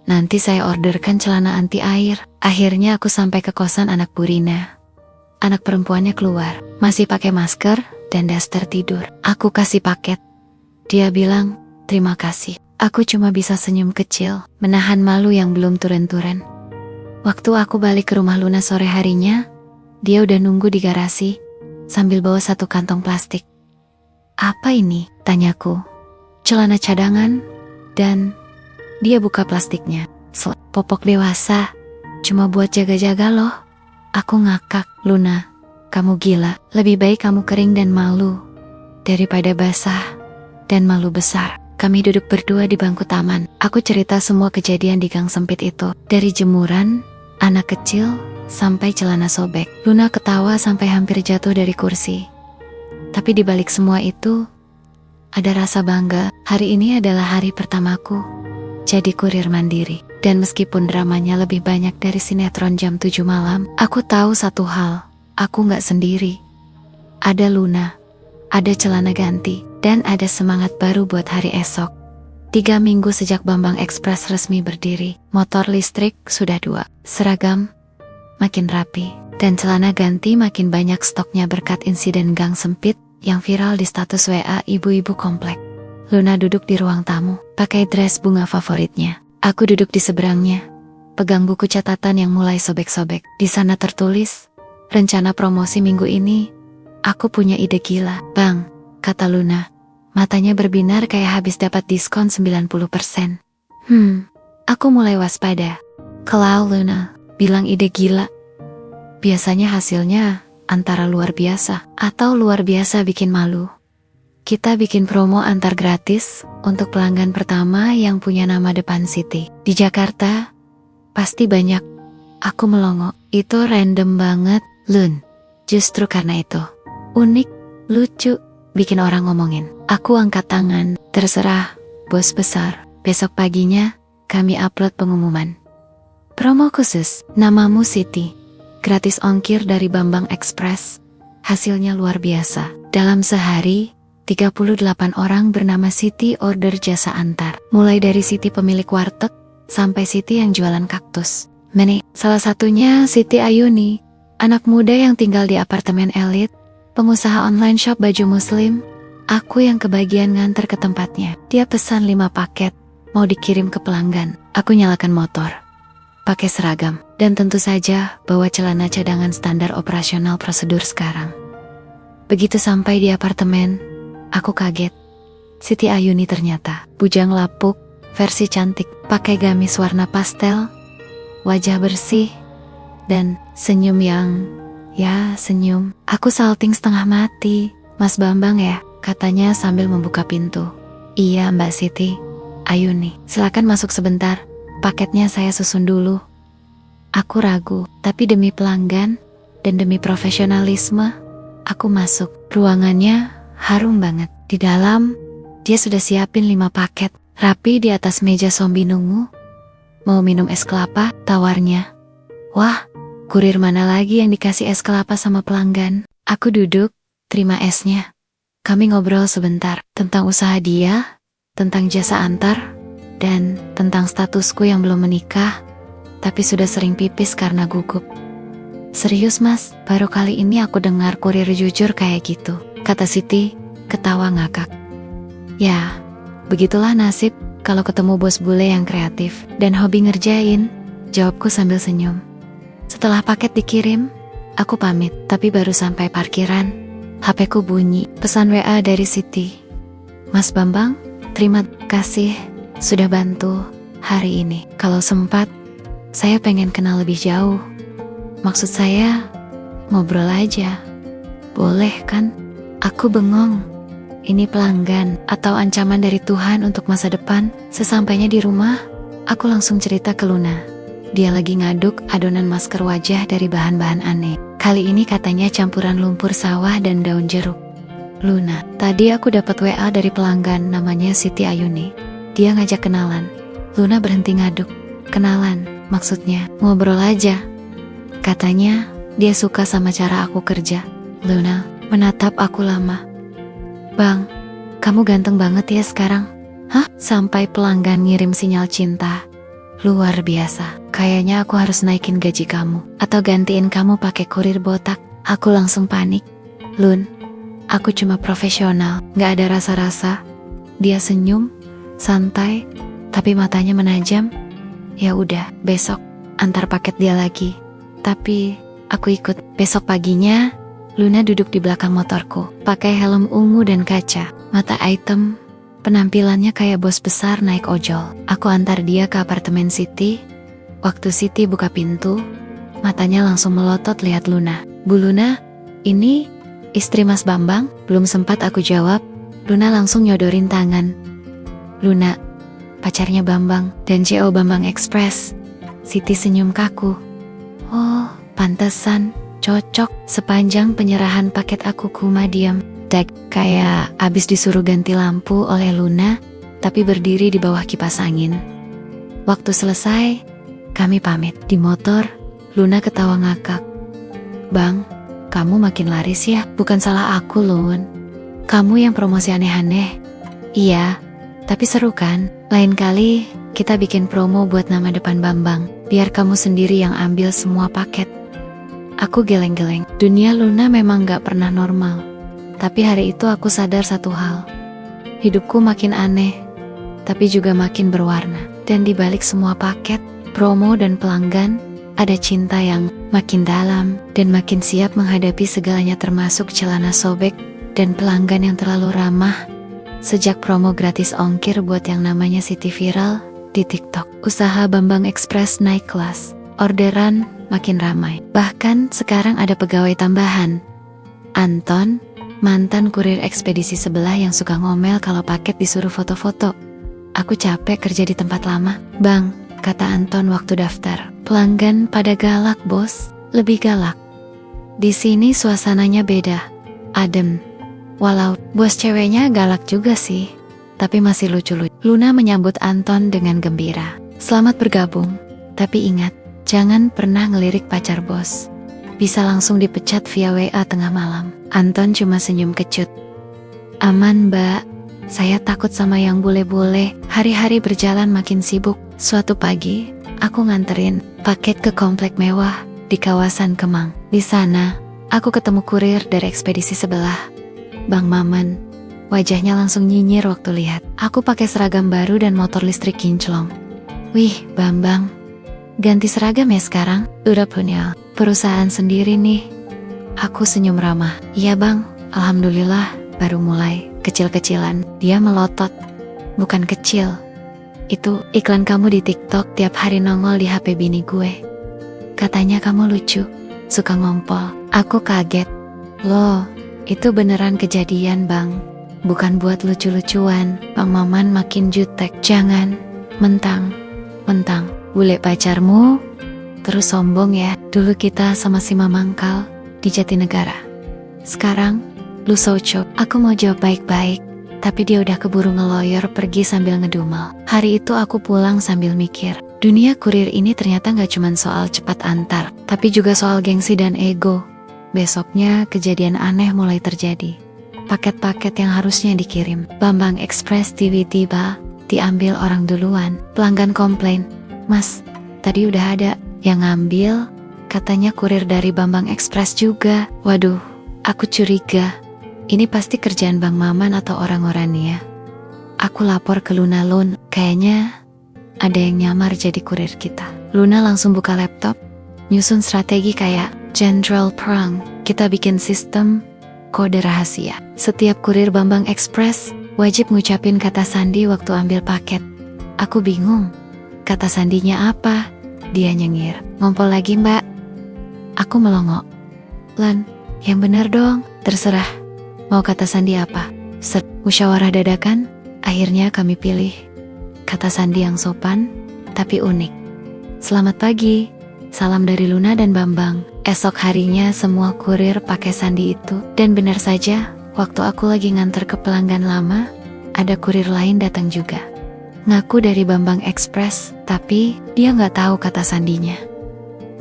Nanti saya orderkan celana anti air. Akhirnya aku sampai ke kosan anak Burina. Anak perempuannya keluar, masih pakai masker dan daster tidur. Aku kasih paket. Dia bilang, terima kasih. Aku cuma bisa senyum kecil, menahan malu yang belum turun-turun. Waktu aku balik ke rumah Luna sore harinya, dia udah nunggu di garasi, sambil bawa satu kantong plastik. Apa ini? Tanyaku. Celana cadangan, dan dia buka plastiknya. Popok dewasa, cuma buat jaga-jaga loh. Aku ngakak. Luna, kamu gila. Lebih baik kamu kering dan malu, daripada basah dan malu besar. Kami duduk berdua di bangku taman. Aku cerita semua kejadian di gang sempit itu. Dari jemuran, anak kecil, sampai celana sobek. Luna ketawa sampai hampir jatuh dari kursi. Tapi di balik semua itu, ada rasa bangga. Hari ini adalah hari pertamaku jadi kurir mandiri. Dan meskipun dramanya lebih banyak dari sinetron jam 7 malam, aku tahu satu hal. Aku gak sendiri. Ada Luna, ada celana ganti, dan ada semangat baru buat hari esok. 3 minggu sejak Bambang Express resmi berdiri, motor listrik sudah 2, seragam makin rapi, dan celana ganti makin banyak stoknya berkat insiden gang sempit yang viral di status WA ibu-ibu komplek. Luna duduk di ruang tamu, pakai dress bunga favoritnya. Aku duduk di seberangnya, pegang buku catatan yang mulai sobek-sobek. Di sana tertulis, rencana promosi minggu ini. Aku punya ide gila. Bang, kata Luna, matanya berbinar kayak habis dapat diskon 90%. Aku mulai waspada. Kalau Luna bilang ide gila, biasanya hasilnya antara luar biasa atau luar biasa bikin malu. Kita bikin promo antar gratis untuk pelanggan pertama yang punya nama depan Siti. Di Jakarta, pasti banyak. Aku melongo. Itu random banget, Lun. Justru karena itu. Unik, lucu, bikin orang ngomongin. Aku angkat tangan. Terserah, bos besar. Besok paginya, kami upload pengumuman. Promo khusus, namamu Siti. Gratis ongkir dari Bambang Express. Hasilnya luar biasa. Dalam sehari, 38 orang bernama Siti order jasa antar. Mulai dari Siti pemilik warteg, sampai Siti yang jualan kaktus. Salah satunya Siti Ayuni, anak muda yang tinggal di apartemen elit, pengusaha online shop baju muslim. Aku yang kebagian nganter ke tempatnya. Dia pesan 5 paket, mau dikirim ke pelanggan. Aku nyalakan motor, pakai seragam, dan tentu saja bawa celana cadangan standar operasional prosedur sekarang. Begitu sampai di apartemen, aku kaget. Siti Ayuni ternyata bujang lapuk, versi cantik, pakai gamis warna pastel, wajah bersih, dan senyum yang, senyum. Aku salting setengah mati. Mas Bambang ya, katanya sambil membuka pintu. Iya Mbak Siti Ayuni, silakan masuk sebentar, paketnya saya susun dulu. Aku ragu, tapi demi pelanggan dan demi profesionalisme, aku masuk. Ruangannya harum banget. Di dalam, dia sudah siapin 5 paket, rapi di atas meja zombie nungu. Mau minum es kelapa? Tawarnya. Wah, kurir mana lagi yang dikasih es kelapa sama pelanggan? Aku duduk, terima esnya. Kami ngobrol sebentar tentang usaha dia, tentang jasa antar, dan tentang statusku yang belum menikah, tapi sudah sering pipis karena gugup. Serius mas, baru kali ini aku dengar kurir jujur kayak gitu, kata Siti, ketawa ngakak. Ya, begitulah nasib kalau ketemu bos bule yang kreatif dan hobi ngerjain, jawabku sambil senyum. Setelah paket dikirim, aku pamit, tapi baru sampai parkiran, HP-ku bunyi, pesan WA dari Siti. Mas Bambang, terima kasih sudah bantu hari ini. Kalau sempat, saya pengen kenal lebih jauh. Maksud saya, ngobrol aja. Boleh kan? Aku bengong. Ini pelanggan atau ancaman dari Tuhan untuk masa depan? Sesampainya di rumah, aku langsung cerita ke Luna. Dia lagi ngaduk adonan masker wajah dari bahan-bahan aneh. Kali ini katanya campuran lumpur sawah dan daun jeruk. Luna, tadi aku dapat WA dari pelanggan namanya Siti Ayuni. Dia ngajak kenalan. Luna berhenti ngaduk. Kenalan, maksudnya ngobrol aja. Katanya dia suka sama cara aku kerja. Luna menatap aku lama. Bang, kamu ganteng banget ya sekarang. Hah? Sampai pelanggan ngirim sinyal cinta. Luar biasa. Kayaknya aku harus naikin gaji kamu atau gantiin kamu pakai kurir botak. Aku langsung panik. Lun, aku cuma profesional, gak ada rasa-rasa. Dia senyum, santai, tapi matanya menajam. Ya udah, besok antar paket dia lagi. Tapi aku ikut. Besok paginya Luna duduk di belakang motorku, pakai helm ungu dan kaca, mata item, penampilannya kayak bos besar naik ojol. Aku antar dia ke apartemen Siti. Waktu Siti buka pintu, matanya langsung melotot lihat Luna. Bu Luna, ini istri Mas Bambang? Belum sempat aku jawab, Luna langsung nyodorin tangan. Luna, pacarnya Bambang dan CO Bambang Express. Siti senyum kaku. Oh, pantesan. Cocok. Sepanjang penyerahan paket aku kuma diam. Kayak abis disuruh ganti lampu oleh Luna, tapi berdiri di bawah kipas angin. Waktu selesai, kami pamit. Di motor, Luna ketawa ngakak. Bang, kamu makin laris ya? Bukan salah aku, Lun. Kamu yang promosi aneh-aneh. Iya, tapi seru kan? Lain kali kita bikin promo buat nama depan Bambang, biar kamu sendiri yang ambil semua paket. Aku geleng-geleng. Dunia Luna memang gak pernah normal. Tapi hari itu aku sadar satu hal. Hidupku makin aneh, tapi juga makin berwarna. Dan di balik semua paket, promo dan pelanggan, ada cinta yang makin dalam dan makin siap menghadapi segalanya, termasuk celana sobek dan pelanggan yang terlalu ramah. Sejak promo gratis ongkir buat yang namanya Siti viral di TikTok, usaha Bambang Express naik kelas. Orderan makin ramai. Bahkan sekarang ada pegawai tambahan. Anton, mantan kurir ekspedisi sebelah yang suka ngomel kalau paket disuruh foto-foto. Aku capek kerja di tempat lama. Bang, kata Anton waktu daftar, pelanggan pada galak bos, lebih galak. Di sini suasananya beda, adem. Walau bos ceweknya galak juga sih, tapi masih lucu-lucu. Luna menyambut Anton dengan gembira. Selamat bergabung, tapi ingat, jangan pernah ngelirik pacar bos. Bisa langsung dipecat via WA tengah malam. Anton cuma senyum kecut. Aman mbak, saya takut sama yang bule-bule. Hari-hari berjalan makin sibuk. Suatu pagi, aku nganterin paket ke komplek mewah di kawasan Kemang. Di sana, aku ketemu kurir dari ekspedisi sebelah, Bang Maman. Wajahnya langsung nyinyir waktu lihat aku pakai seragam baru dan motor listrik kinclong. Wih, Bambang, ganti seragam ya sekarang? Udah punya perusahaan sendiri nih. Aku senyum ramah. Iya bang, alhamdulillah, baru mulai kecil-kecilan. Dia melotot. Bukan kecil. Itu iklan kamu di TikTok tiap hari nongol di HP bini gue. Katanya kamu lucu, suka ngompol. Aku kaget. Loh, itu beneran kejadian bang. Bukan buat lucu-lucuan. Bang Maman makin jutek. Jangan mentang bule pacarmu terus sombong ya. Dulu kita sama si Mamangkal di Jatinegara. Sekarang lu soco. Aku mau jawab baik-baik, tapi dia udah keburu ngeloyor pergi sambil ngedumel. Hari itu aku pulang sambil mikir, Dunia kurir ini ternyata gak cuma soal cepat antar, tapi juga soal gengsi dan ego. Besoknya kejadian aneh mulai terjadi. Paket-paket yang harusnya dikirim Bambang Express tiba-tiba diambil orang duluan. Pelanggan komplain, "Mas, tadi udah ada yang ngambil, katanya kurir dari Bambang Express juga." Waduh, aku curiga ini pasti kerjaan Bang Maman atau orang-orang ya. Aku lapor ke Luna Loan, kayaknya ada yang nyamar jadi kurir kita. Luna langsung buka laptop, nyusun strategi kayak General Perang. Kita bikin sistem kode rahasia. Setiap kurir Bambang Express wajib ngucapin kata sandi waktu ambil paket. Aku bingung, kata sandinya apa? Dia nyengir, "Ngompol lagi mbak." Aku melongo, "Lan, yang benar dong." "Terserah, mau kata sandi apa?" Musyawarah dadakan, akhirnya kami pilih kata sandi yang sopan tapi unik. "Selamat pagi, salam dari Luna dan Bambang." Esok harinya semua kurir pakai sandi itu. Dan benar saja, waktu aku lagi nganter ke pelanggan lama, ada kurir lain datang juga. Ngaku dari Bambang Express, tapi dia nggak tahu kata sandinya.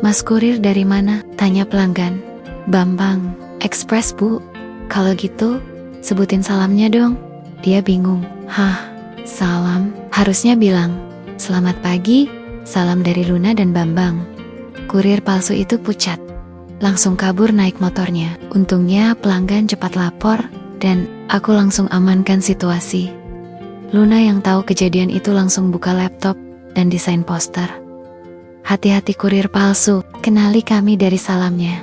"Mas kurir dari mana?" tanya pelanggan. "Bambang Express bu." "Kalau gitu, sebutin salamnya dong." Dia bingung. "Hah, salam? Harusnya bilang, 'Selamat pagi, salam dari Luna dan Bambang.'" Kurir palsu itu pucat, langsung kabur naik motornya. Untungnya pelanggan cepat lapor dan aku langsung amankan situasi. Luna yang tahu kejadian itu langsung buka laptop dan desain poster. "Hati-hati kurir palsu, kenali kami dari salamnya.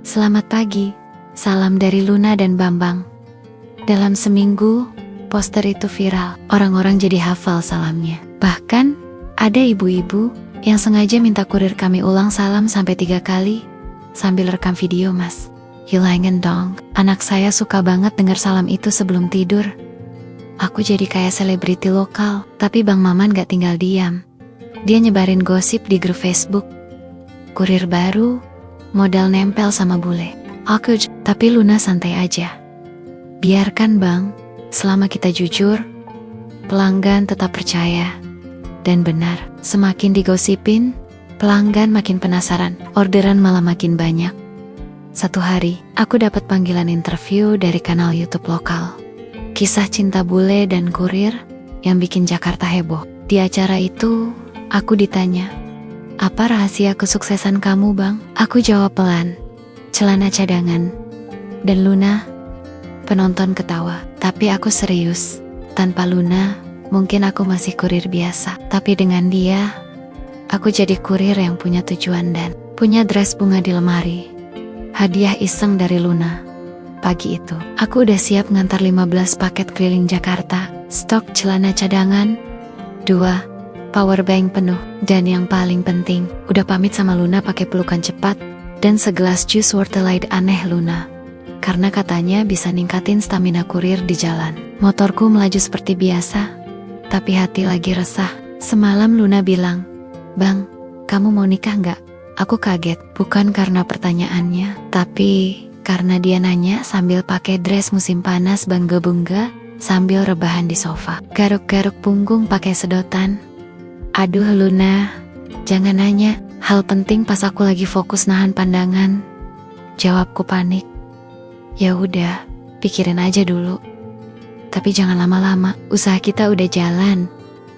Selamat pagi, salam dari Luna dan Bambang." Dalam seminggu, poster itu viral. Orang-orang jadi hafal salamnya. Bahkan, ada ibu-ibu yang sengaja minta kurir kami ulang salam sampai 3 kali sambil rekam video. "Mas, hilangan dong. Anak saya suka banget dengar salam itu sebelum tidur." Aku jadi kayak selebriti lokal, tapi Bang Maman gak tinggal diam. Dia nyebarin gosip di grup Facebook. Kurir baru, modal nempel sama bule. Tapi Luna santai aja. "Biarkan bang, selama kita jujur, pelanggan tetap percaya." Dan benar, semakin digosipin, pelanggan makin penasaran, orderan malah makin banyak. Satu hari, aku dapat panggilan interview dari kanal YouTube lokal. Kisah cinta bule dan kurir yang bikin Jakarta heboh. Di acara itu, aku ditanya, "Apa rahasia kesuksesan kamu bang?" Aku jawab pelan, "Celana cadangan." Dan Luna, penonton ketawa. Tapi aku serius. Tanpa Luna, mungkin aku masih kurir biasa. Tapi dengan dia, aku jadi kurir yang punya tujuan dan punya dress bunga di lemari. Hadiah iseng dari Luna. Pagi itu, aku udah siap ngantar 15 paket keliling Jakarta. Stok celana cadangan, 2 power bank penuh, dan yang paling penting, udah pamit sama Luna pakai pelukan cepat dan segelas jus Wortelide aneh Luna. Karena katanya bisa ningkatin stamina kurir di jalan. Motorku melaju seperti biasa, tapi hati lagi resah. Semalam Luna bilang, "Bang, kamu mau nikah nggak?" Aku kaget, bukan karena pertanyaannya, tapi karena dia nanya sambil pakai dress musim panas bangga-bangga sambil rebahan di sofa. Garuk-garuk punggung pakai sedotan. "Aduh Luna, jangan nanya, hal penting pas aku lagi fokus nahan pandangan." Jawabku panik. "Ya udah, pikirin aja dulu. Tapi jangan lama-lama, usaha kita udah jalan.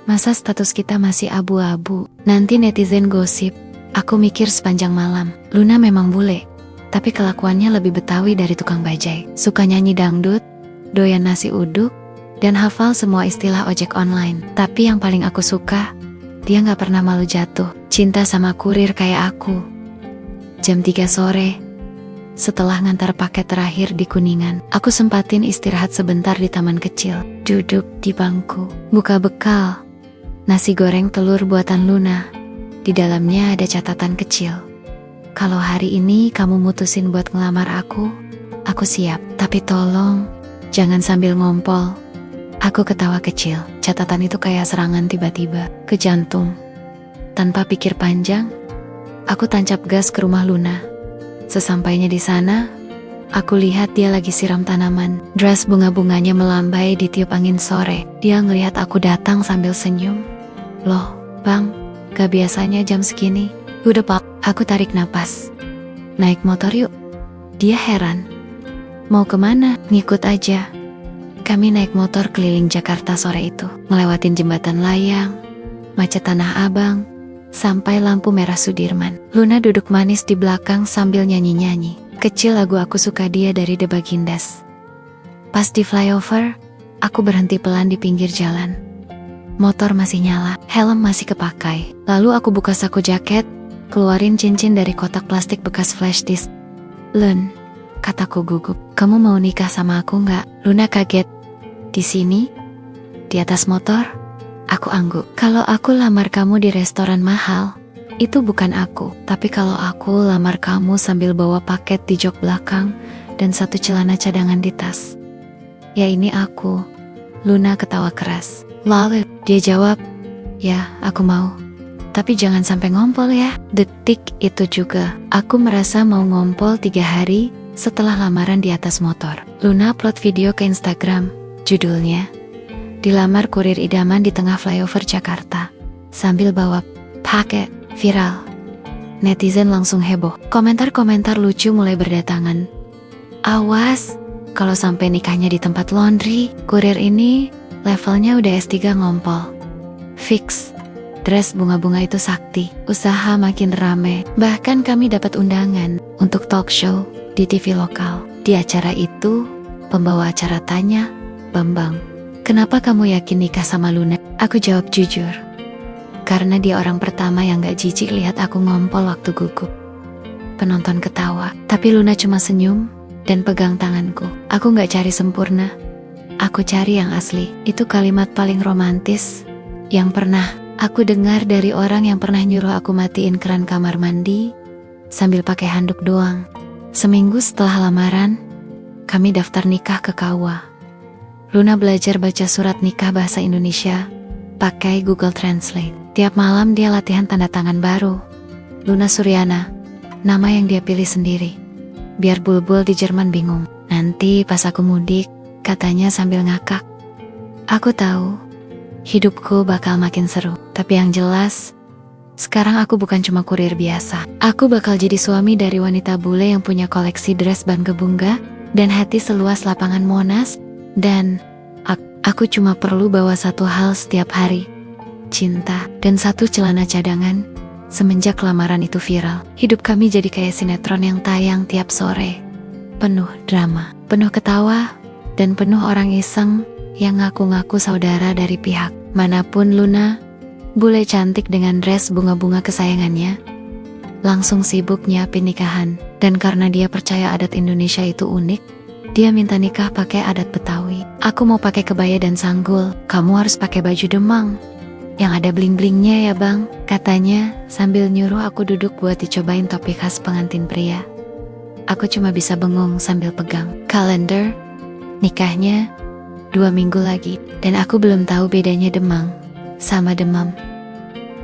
Masa status kita masih abu-abu, nanti netizen gosip." Aku mikir sepanjang malam, Luna memang bule, tapi kelakuannya lebih Betawi dari tukang bajai. Suka nyanyi dangdut, doyan nasi uduk, dan hafal semua istilah ojek online. Tapi yang paling aku suka, dia gak pernah malu jatuh cinta sama kurir kayak aku. Jam 3 sore, setelah ngantar paket terakhir di Kuningan, aku sempatin istirahat sebentar di taman kecil. Duduk di bangku, buka bekal, nasi goreng telur buatan Luna. Di dalamnya ada catatan kecil. "Kalau hari ini kamu mutusin buat ngelamar aku siap. Tapi tolong, jangan sambil ngompol." Aku ketawa kecil. Catatan itu kayak serangan tiba-tiba ke jantung. Tanpa pikir panjang, aku tancap gas ke rumah Luna. Sesampainya di sana, aku lihat dia lagi siram tanaman. Dress bunga-bunganya melambai ditiup angin sore. Dia ngelihat aku datang sambil senyum. "Loh, Bang, Gak biasanya jam segini. Udah pak, aku tarik napas. Naik motor yuk. Dia heran. Mau kemana? Ngikut aja. Kami naik motor keliling Jakarta sore itu, ngelewatin jembatan layang, macet Tanah Abang, sampai lampu merah Sudirman. Luna duduk manis di belakang sambil nyanyi-nyanyi. Kecil lagu aku suka dia dari The Bagindas. Pas di flyover, aku berhenti pelan di pinggir jalan. Motor masih nyala, helm masih kepakai. Lalu aku buka saku jaket, keluarin cincin dari kotak plastik bekas flash disk. Lun, kataku gugup, kamu mau nikah sama aku nggak? Luna kaget. Di sini? Di atas motor? Aku angguk. Kalau aku lamar kamu di restoran mahal, itu bukan aku. Tapi kalau aku lamar kamu sambil bawa paket di jok belakang dan satu celana cadangan di tas, ya ini aku. Luna ketawa keras. Lalu dia jawab, ya aku mau. Tapi jangan sampai ngompol ya. Detik itu juga, aku merasa mau ngompol 3 hari setelah lamaran di atas motor. Luna upload video ke Instagram. Judulnya, dilamar kurir idaman di tengah flyover Jakarta sambil bawa paket. Viral. Netizen langsung heboh. Komentar-komentar lucu mulai berdatangan. Awas, kalau sampai nikahnya di tempat laundry, kurir ini levelnya udah S3 ngompol. Fix. Dress bunga-bunga itu sakti. Usaha makin rame. Bahkan kami dapat undangan untuk talk show di TV lokal. Di acara itu, pembawa acara tanya, Bambang, kenapa kamu yakin nikah sama Luna? Aku jawab jujur. Karena dia orang pertama yang gak jijik lihat aku ngompol waktu gugup. Penonton ketawa, tapi Luna cuma senyum dan pegang tanganku. Aku gak cari sempurna, aku cari yang asli. Itu kalimat paling romantis yang pernah aku dengar dari orang yang pernah nyuruh aku matiin keran kamar mandi sambil pakai handuk doang. Seminggu setelah lamaran, kami daftar nikah ke KUA. Luna belajar baca surat nikah bahasa Indonesia pakai Google Translate. Tiap malam dia latihan tanda tangan baru. Luna Suryana, nama yang dia pilih sendiri. Biar bulbul di Jerman bingung. Nanti pas aku mudik, katanya sambil ngakak. Aku tahu, hidupku bakal makin seru. Tapi yang jelas, sekarang aku bukan cuma kurir biasa. Aku bakal jadi suami dari wanita bule yang punya koleksi dress Bangkebungga dan hati seluas lapangan Monas. Dan aku cuma perlu bawa satu hal setiap hari, cinta dan satu celana cadangan. Semenjak lamaran itu viral, hidup kami jadi kayak sinetron yang tayang tiap sore. Penuh drama, penuh ketawa, dan penuh orang iseng yang ngaku-ngaku saudara dari pihak manapun. Luna, bule cantik dengan dress bunga-bunga kesayangannya, langsung sibuk nyiapin nikahan. Dan karena dia percaya adat Indonesia itu unik, dia minta nikah pakai adat Betawi. Aku mau pakai kebaya dan sanggul. Kamu harus pakai baju Demang yang ada bling-blingnya ya bang, katanya sambil nyuruh aku duduk buat dicobain topi khas pengantin pria. Aku cuma bisa bengong sambil pegang kalender. Nikahnya 2 minggu lagi, dan aku belum tahu bedanya Demang sama demam.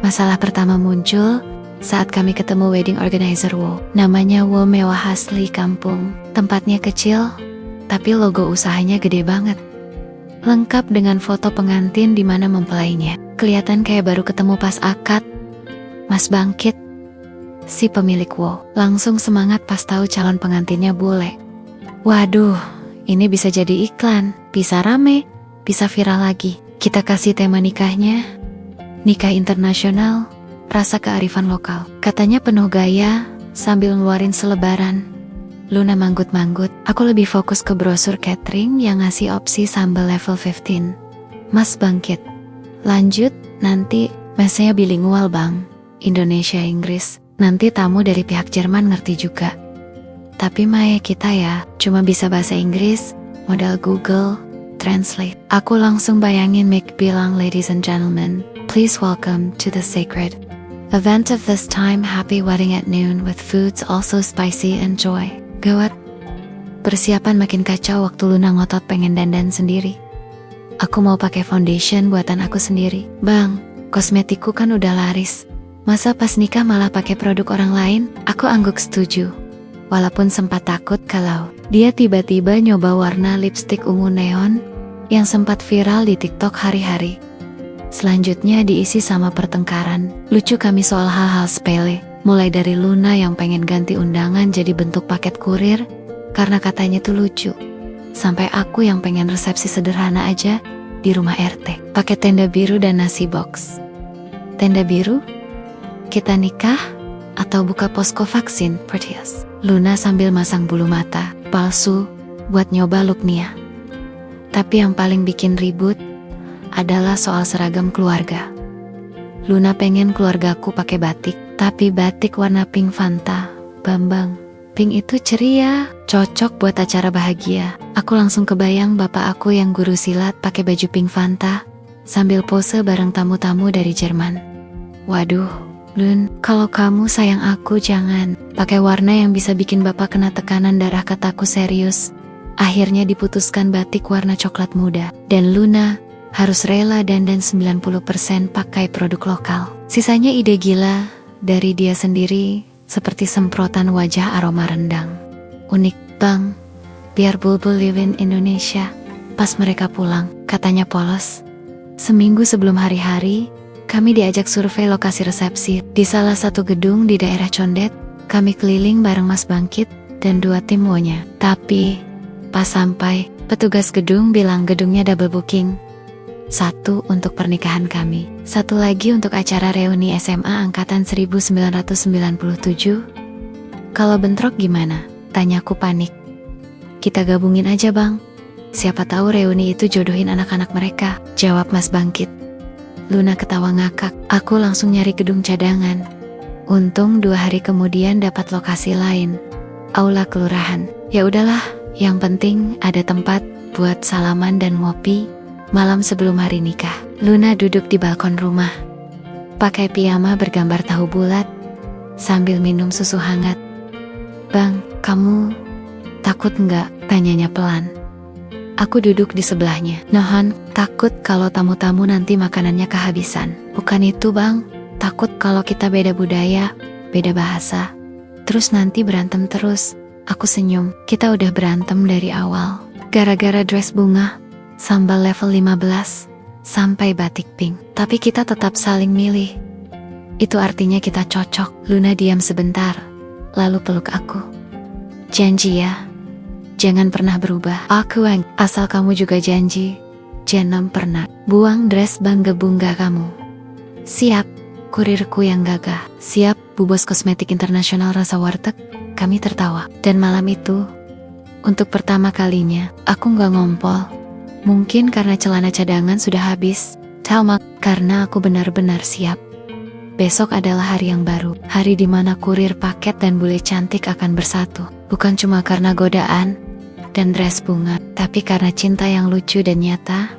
Masalah pertama muncul saat kami ketemu wedding organizer Wo. Namanya Wo Mewah Asli Kampung. Tempatnya kecil, tapi logo usahanya gede banget. Lengkap dengan foto pengantin di mana mempelainya. Kelihatan kayak baru ketemu pas akad. Mas Bangkit, si pemilik Wo, langsung semangat pas tahu calon pengantinnya bule. Waduh, ini bisa jadi iklan, bisa rame, bisa viral lagi. Kita kasih tema nikahnya, nikah internasional, rasa kearifan lokal. Katanya penuh gaya sambil ngeluarin selebaran. Luna manggut-manggut. Aku lebih fokus ke brosur catering yang ngasih opsi sambal level 15. Mas Bangkit, lanjut, nanti mesnya bilingual bang, Indonesia Inggris. Nanti tamu dari pihak Jerman ngerti juga. Tapi Maya kita ya, cuma bisa bahasa Inggris, modal Google Translate. Aku langsung bayangin Mick bilang, ladies and gentlemen, please welcome to the sacred event of this time. Happy wedding at noon with foods also spicy and joy. Gawat, persiapan makin kacau waktu Luna ngotot pengen dandan sendiri. Aku mau pakai foundation buatan aku sendiri. Bang, kosmetikku kan udah laris. Masa pas nikah malah pakai produk orang lain? Aku angguk setuju. Walaupun sempat takut kalau dia tiba-tiba nyoba warna lipstik ungu neon yang sempat viral di TikTok hari-hari. Selanjutnya diisi sama pertengkaran lucu kami soal hal-hal sepele. Mulai dari Luna yang pengen ganti undangan jadi bentuk paket kurir karena katanya tuh lucu, sampai aku yang pengen resepsi sederhana aja di rumah RT, pakai tenda biru dan nasi box. Tenda biru? Kita nikah? Atau buka posko vaksin? Pertius. Luna sambil masang bulu mata palsu buat nyoba look Nia. Tapi yang paling bikin ribut adalah soal seragam keluarga. Luna pengen keluargaku pakai batik, tapi batik warna pink Fanta. Bambang, pink itu ceria, cocok buat acara bahagia. Aku langsung kebayang bapak aku yang guru silat pakai baju pink Fanta sambil pose bareng tamu-tamu dari Jerman. Waduh, Lun, kalau kamu sayang aku jangan pakai warna yang bisa bikin bapak kena tekanan darah, kataku serius. Akhirnya diputuskan batik warna coklat muda, dan Luna harus rela dandan 90% pakai produk lokal. Sisanya ide gila dari dia sendiri, seperti semprotan wajah aroma rendang. Unik, Bang. Biar Bulbul live in Indonesia. Pas mereka pulang, katanya polos. Seminggu sebelum hari-hari, kami diajak survei lokasi resepsi di salah satu gedung di daerah Condet. Kami keliling bareng Mas Bangkit dan 2 tim Wonya. Tapi, pas sampai, petugas gedung bilang gedungnya double booking. 1 untuk pernikahan kami, 1 lagi untuk acara reuni SMA angkatan 1997. Kalau bentrok gimana? Tanyaku panik. Kita gabungin aja, Bang. Siapa tahu reuni itu jodohin anak-anak mereka, jawab Mas Bangkit. Luna ketawa ngakak. Aku langsung nyari gedung cadangan. Untung 2 hari kemudian dapat lokasi lain, aula kelurahan. Ya udahlah, yang penting ada tempat buat salaman dan ngopi malam sebelum hari nikah. Luna duduk di balkon rumah, pakai piyama bergambar tahu bulat, sambil minum susu hangat. Bang, kamu takut nggak? Tanyanya pelan. Aku duduk di sebelahnya. Nohon, takut kalau tamu-tamu nanti makanannya kehabisan. Bukan itu, Bang. Takut kalau kita beda budaya, beda bahasa, terus nanti berantem terus. Aku senyum. Kita udah berantem dari awal, gara-gara dress bunga, sambal level 15, sampai batik pink. Tapi kita tetap saling milih. Itu artinya kita cocok. Luna diam sebentar, lalu peluk aku. Janji ya, jangan pernah berubah. Aku asal kamu juga janji, jangan pernah buang dress bangga-bangga kamu. Siap, kurirku yang gagah. Siap, Bu Bos Kosmetik Internasional rasa warteg. Kami tertawa. Dan malam itu, untuk pertama kalinya, aku gak ngompol. Mungkin karena celana cadangan sudah habis, Talma, karena aku benar-benar siap. Besok adalah hari yang baru, hari di mana kurir paket dan bule cantik akan bersatu. Bukan cuma karena godaan dan dress bunga, tapi karena cinta yang lucu dan nyata.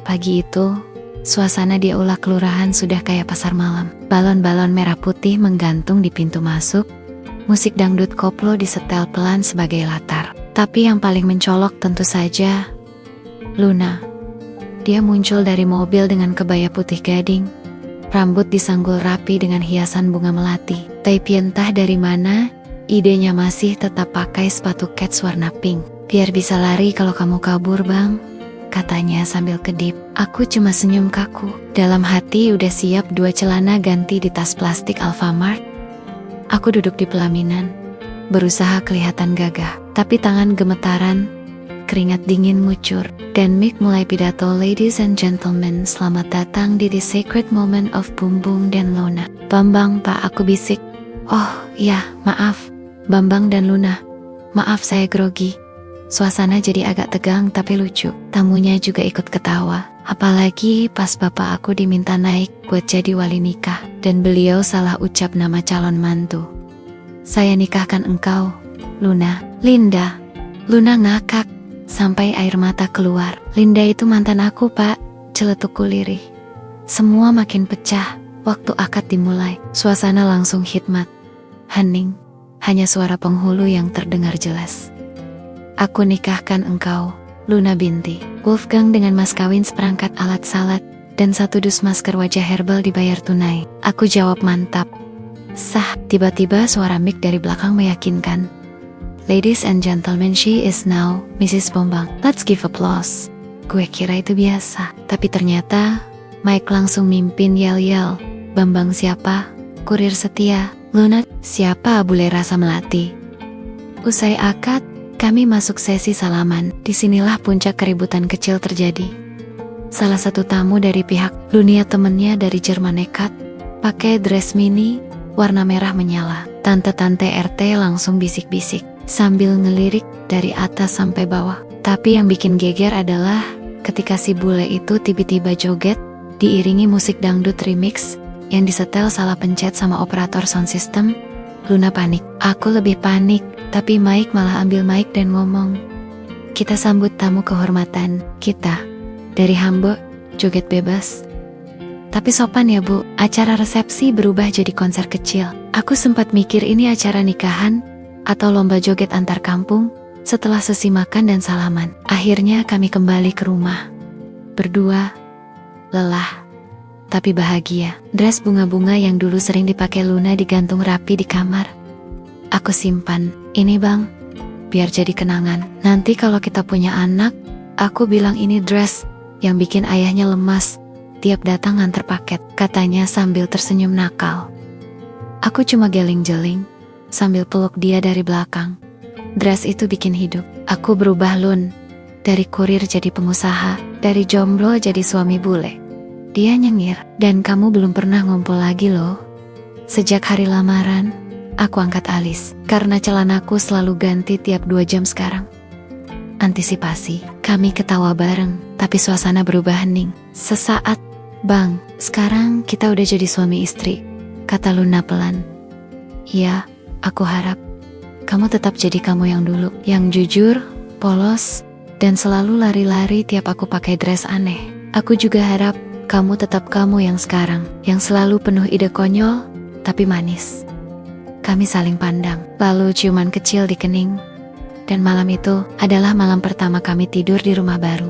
Pagi itu, suasana di aula kelurahan sudah kayak pasar malam. Balon-balon merah putih menggantung di pintu masuk. Musik dangdut koplo disetel pelan sebagai latar. Tapi yang paling mencolok tentu saja Luna. Dia muncul dari mobil dengan kebaya putih gading, rambut disanggul rapi dengan hiasan bunga melati. Tapi entah dari mana, idenya masih tetap pakai sepatu kets warna pink. Biar bisa lari kalau kamu kabur, Bang, katanya sambil kedip. Aku cuma senyum kaku. Dalam hati udah siap 2 celana ganti di tas plastik Alfamart. Aku duduk di pelaminan, berusaha kelihatan gagah, tapi tangan gemetaran, keringat dingin ngucur, dan mic mulai pidato. Ladies and gentlemen, selamat datang di The Sacred Moment of Bumbung dan Luna. Bambang, Pak, aku bisik. Oh iya, maaf, Bambang dan Luna. Maaf, saya grogi. Suasana jadi agak tegang tapi lucu. Tamunya juga ikut ketawa. Apalagi pas bapak aku diminta naik buat jadi wali nikah, dan beliau salah ucap nama calon mantu. Saya nikahkan engkau, Luna. Linda. Luna ngakak sampai air mata keluar. Linda itu mantan aku, Pak, celetukku lirih. Semua makin pecah waktu akad dimulai. Suasana langsung hikmat. Hening, hanya suara penghulu yang terdengar jelas. Aku nikahkan engkau, Luna binti. Wolfgang dengan mas kawin seperangkat alat salat dan 1 dus masker wajah herbal dibayar tunai. Aku jawab mantap. Sah. Tiba-tiba suara mic dari belakang meyakinkan. Ladies and gentlemen, she is now Mrs. Bambang. Let's give applause. Gue kira itu biasa, tapi ternyata Mike langsung mimpin yel-yel. Bambang siapa? Kurir setia. Luna, siapa? Bule rasa melati. Usai akad, kami masuk sesi salaman. Disinilah puncak keributan kecil terjadi. Salah satu tamu dari pihak Lunia, temennya dari Jerman, nekat pakai dress mini warna merah menyala. Tante-tante RT langsung bisik-bisik sambil ngelirik dari atas sampai bawah. Tapi yang bikin geger adalah ketika si bule itu tiba-tiba joget diiringi musik dangdut remix yang disetel salah pencet sama operator sound system. Luna panik. Aku lebih panik, tapi Mike malah ambil mic dan ngomong, "Kita sambut tamu kehormatan kita dari Hamburg, joget bebas." Tapi sopan ya bu, acara resepsi berubah jadi konser kecil. Aku sempat mikir ini acara nikahan atau lomba joget antar kampung. Setelah sesi makan dan salaman, akhirnya kami kembali ke rumah. Berdua, lelah, tapi bahagia. Dress bunga-bunga yang dulu sering dipakai Luna digantung rapi di kamar. Aku simpan, ini bang, biar jadi kenangan. Nanti kalau kita punya anak, aku bilang ini dress yang bikin ayahnya lemas tiap datang nganter paket, katanya sambil tersenyum nakal. Aku cuma geling-jeling sambil peluk dia dari belakang. Dress itu bikin hidup. Aku berubah Lun, dari kurir jadi pengusaha, dari jomblo jadi suami bule. Dia nyengir, dan kamu belum pernah ngumpul lagi loh. Sejak hari lamaran, aku angkat alis, karena celanaku selalu ganti tiap 2 jam sekarang. Antisipasi, kami ketawa bareng, tapi suasana berubah hening. Sesaat, bang, sekarang kita udah jadi suami istri, kata Luna pelan. Iya, aku harap kamu tetap jadi kamu yang dulu, yang jujur, polos, dan selalu lari-lari tiap aku pakai dress aneh. Aku juga harap kamu tetap kamu yang sekarang, yang selalu penuh ide konyol, tapi manis. Kami saling pandang, lalu ciuman kecil di kening. Dan malam itu adalah malam pertama kami tidur di rumah baru.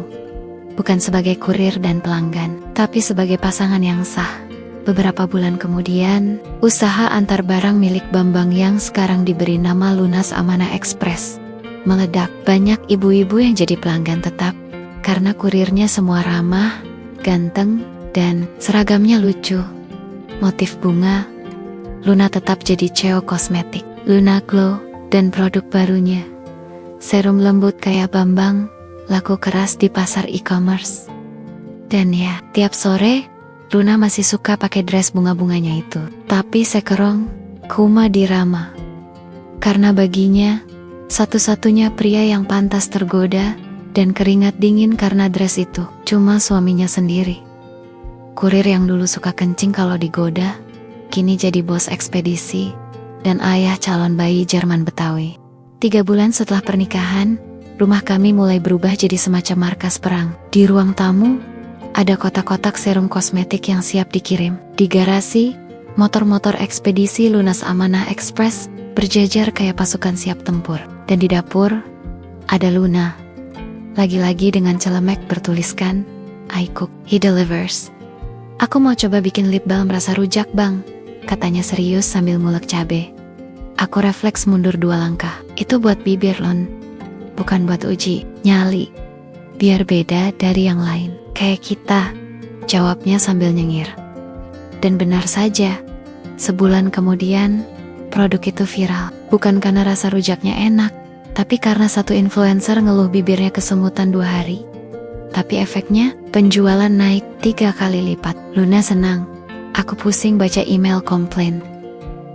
Bukan sebagai kurir dan pelanggan, tapi sebagai pasangan yang sah. Beberapa bulan kemudian, usaha antar barang milik Bambang yang sekarang diberi nama Lunas Amanah Express meledak. Banyak ibu-ibu yang jadi pelanggan tetap, karena kurirnya semua ramah, ganteng, dan seragamnya lucu. Motif bunga, Luna tetap jadi CEO kosmetik. Luna Glow, dan produk barunya, serum lembut kayak Bambang, laku keras di pasar e-commerce. Dan ya, tiap sore, Luna masih suka pakai dress bunga-bunganya itu. Tapi sekarang, Kuma dirama. Karena baginya, satu-satunya pria yang pantas tergoda dan keringat dingin karena dress itu cuma suaminya sendiri. Kurir yang dulu suka kencing kalau digoda, kini jadi bos ekspedisi dan ayah calon bayi Jerman Betawi. 3 bulan setelah pernikahan, rumah kami mulai berubah jadi semacam markas perang. Di ruang tamu, ada kotak-kotak serum kosmetik yang siap dikirim. Di garasi, motor-motor ekspedisi Lunas Amanah Express berjajar kayak pasukan siap tempur. Dan di dapur, ada Luna. Lagi-lagi dengan celemek bertuliskan, "I cook, he delivers." "Aku mau coba bikin lip balm rasa rujak bang," katanya serius sambil ngulek cabe. Aku refleks mundur 2 langkah. "Itu buat bibir Lon, bukan buat uji nyali. Biar beda dari yang lain. Kayak kita," jawabnya sambil nyengir. Dan benar saja, sebulan kemudian, produk itu viral. Bukan karena rasa rujaknya enak, tapi karena satu influencer ngeluh bibirnya kesemutan 2 hari. Tapi efeknya, penjualan naik 3 kali lipat. Luna senang. Aku pusing baca email komplain.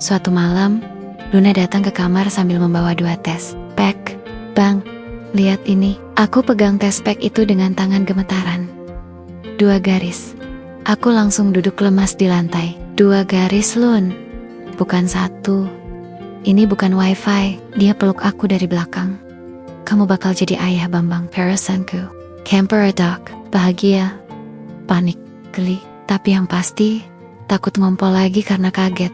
Suatu malam, Luna datang ke kamar sambil membawa 2 tes pack. "Bang, lihat ini." Aku pegang tes pack itu dengan tangan gemetaran. 2 garis. Aku langsung duduk lemas di lantai. 2 garis Lun, bukan 1. Ini bukan wifi. Dia peluk aku dari belakang. "Kamu bakal jadi ayah Bambang." Perasaanku camper dog, bahagia, panik, geli, tapi yang pasti takut ngompol lagi karena kaget.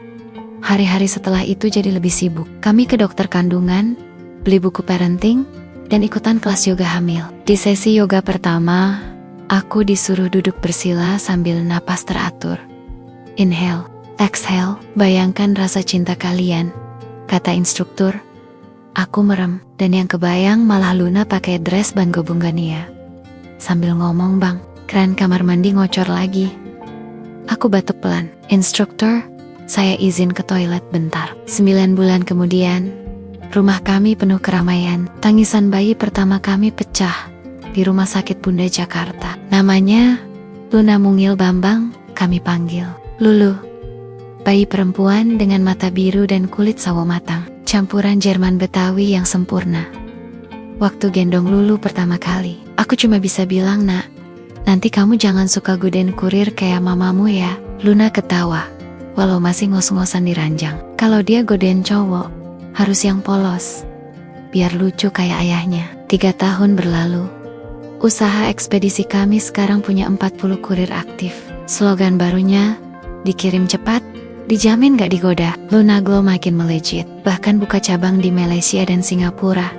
Hari-hari setelah itu jadi lebih sibuk. Kami ke dokter kandungan, beli buku parenting, dan ikutan kelas yoga hamil. Di sesi yoga pertama, aku disuruh duduk bersila sambil napas teratur. "Inhale, exhale, bayangkan rasa cinta kalian," kata instruktur. Aku merem, dan yang kebayang malah Luna pakai dress Bango Bunggania. Sambil ngomong, "Bang, keran kamar mandi ngocor lagi." Aku batuk pelan. Instruktur, saya izin ke toilet bentar. 9 bulan kemudian, rumah kami penuh keramaian. Tangisan bayi pertama kami pecah di Rumah Sakit Bunda Jakarta. Namanya Luna Mungil Bambang, kami panggil Lulu. Bayi perempuan dengan mata biru dan kulit sawo matang, campuran Jerman Betawi yang sempurna. Waktu gendong Lulu pertama kali, aku cuma bisa bilang, "Nak, nanti kamu jangan suka godain kurir kayak mamamu ya." Luna ketawa, walau masih ngos-ngosan di ranjang. Kalau dia godain cowok, harus yang polos, biar lucu kayak ayahnya. 3 tahun berlalu. Usaha ekspedisi kami sekarang punya 40 kurir aktif. Slogan barunya, dikirim cepat, dijamin gak digoda. Luna Glow makin melejit, bahkan buka cabang di Malaysia dan Singapura.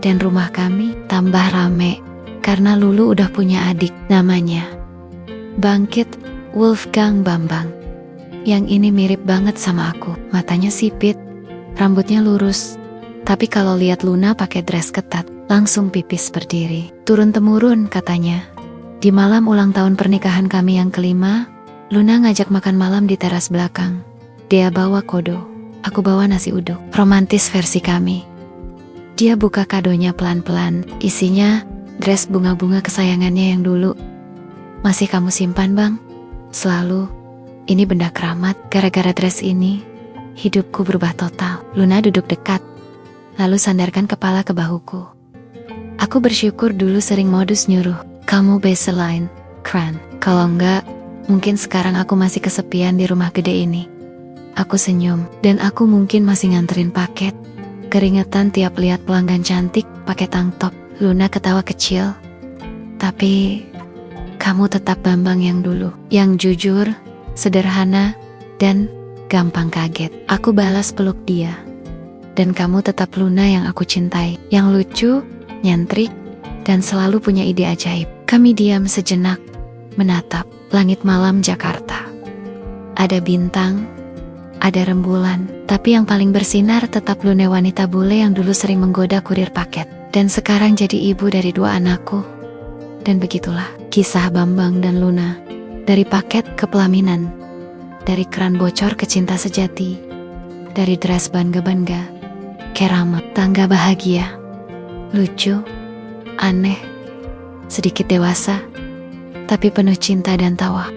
Dan rumah kami tambah rame, karena Lulu udah punya adik, namanya Bangkit Wolfgang Bambang. Yang ini mirip banget sama aku, matanya sipit, rambutnya lurus. Tapi kalau lihat Luna pakai dress ketat, langsung pipis berdiri. Turun-temurun katanya. Di malam ulang tahun pernikahan kami yang kelima, Luna ngajak makan malam di teras belakang. Dia bawa kodo, aku bawa nasi uduk. Romantis versi kami. Dia buka kadonya pelan-pelan, isinya dress bunga-bunga kesayangannya yang dulu. "Masih kamu simpan, Bang?" "Selalu. Ini benda keramat. Gara-gara dress ini, hidupku berubah total." Luna duduk dekat, lalu sandarkan kepala ke bahuku. Aku bersyukur dulu sering modus nyuruh, "Kamu baseline, keren." Kalau enggak, mungkin sekarang aku masih kesepian di rumah gede ini. Aku senyum, dan aku mungkin masih nganterin paket. Keringetan tiap lihat pelanggan cantik pakai tank top. Luna ketawa kecil. "Tapi kamu tetap Bambang yang dulu, yang jujur, sederhana, dan gampang kaget." Aku balas peluk dia. "Dan kamu tetap Luna yang aku cintai, yang lucu, nyentrik, dan selalu punya ide ajaib." Kami diam sejenak, menatap langit malam Jakarta. Ada bintang, ada rembulan, tapi yang paling bersinar tetap Luna, wanita bule yang dulu sering menggoda kurir paket, dan sekarang jadi ibu dari 2 anakku. Dan begitulah kisah Bambang dan Luna, dari paket ke pelaminan, dari keran bocor ke cinta sejati, dari dress bangga-bangga ke rama tangga bahagia. Lucu, aneh, sedikit dewasa, tapi penuh cinta dan tawa.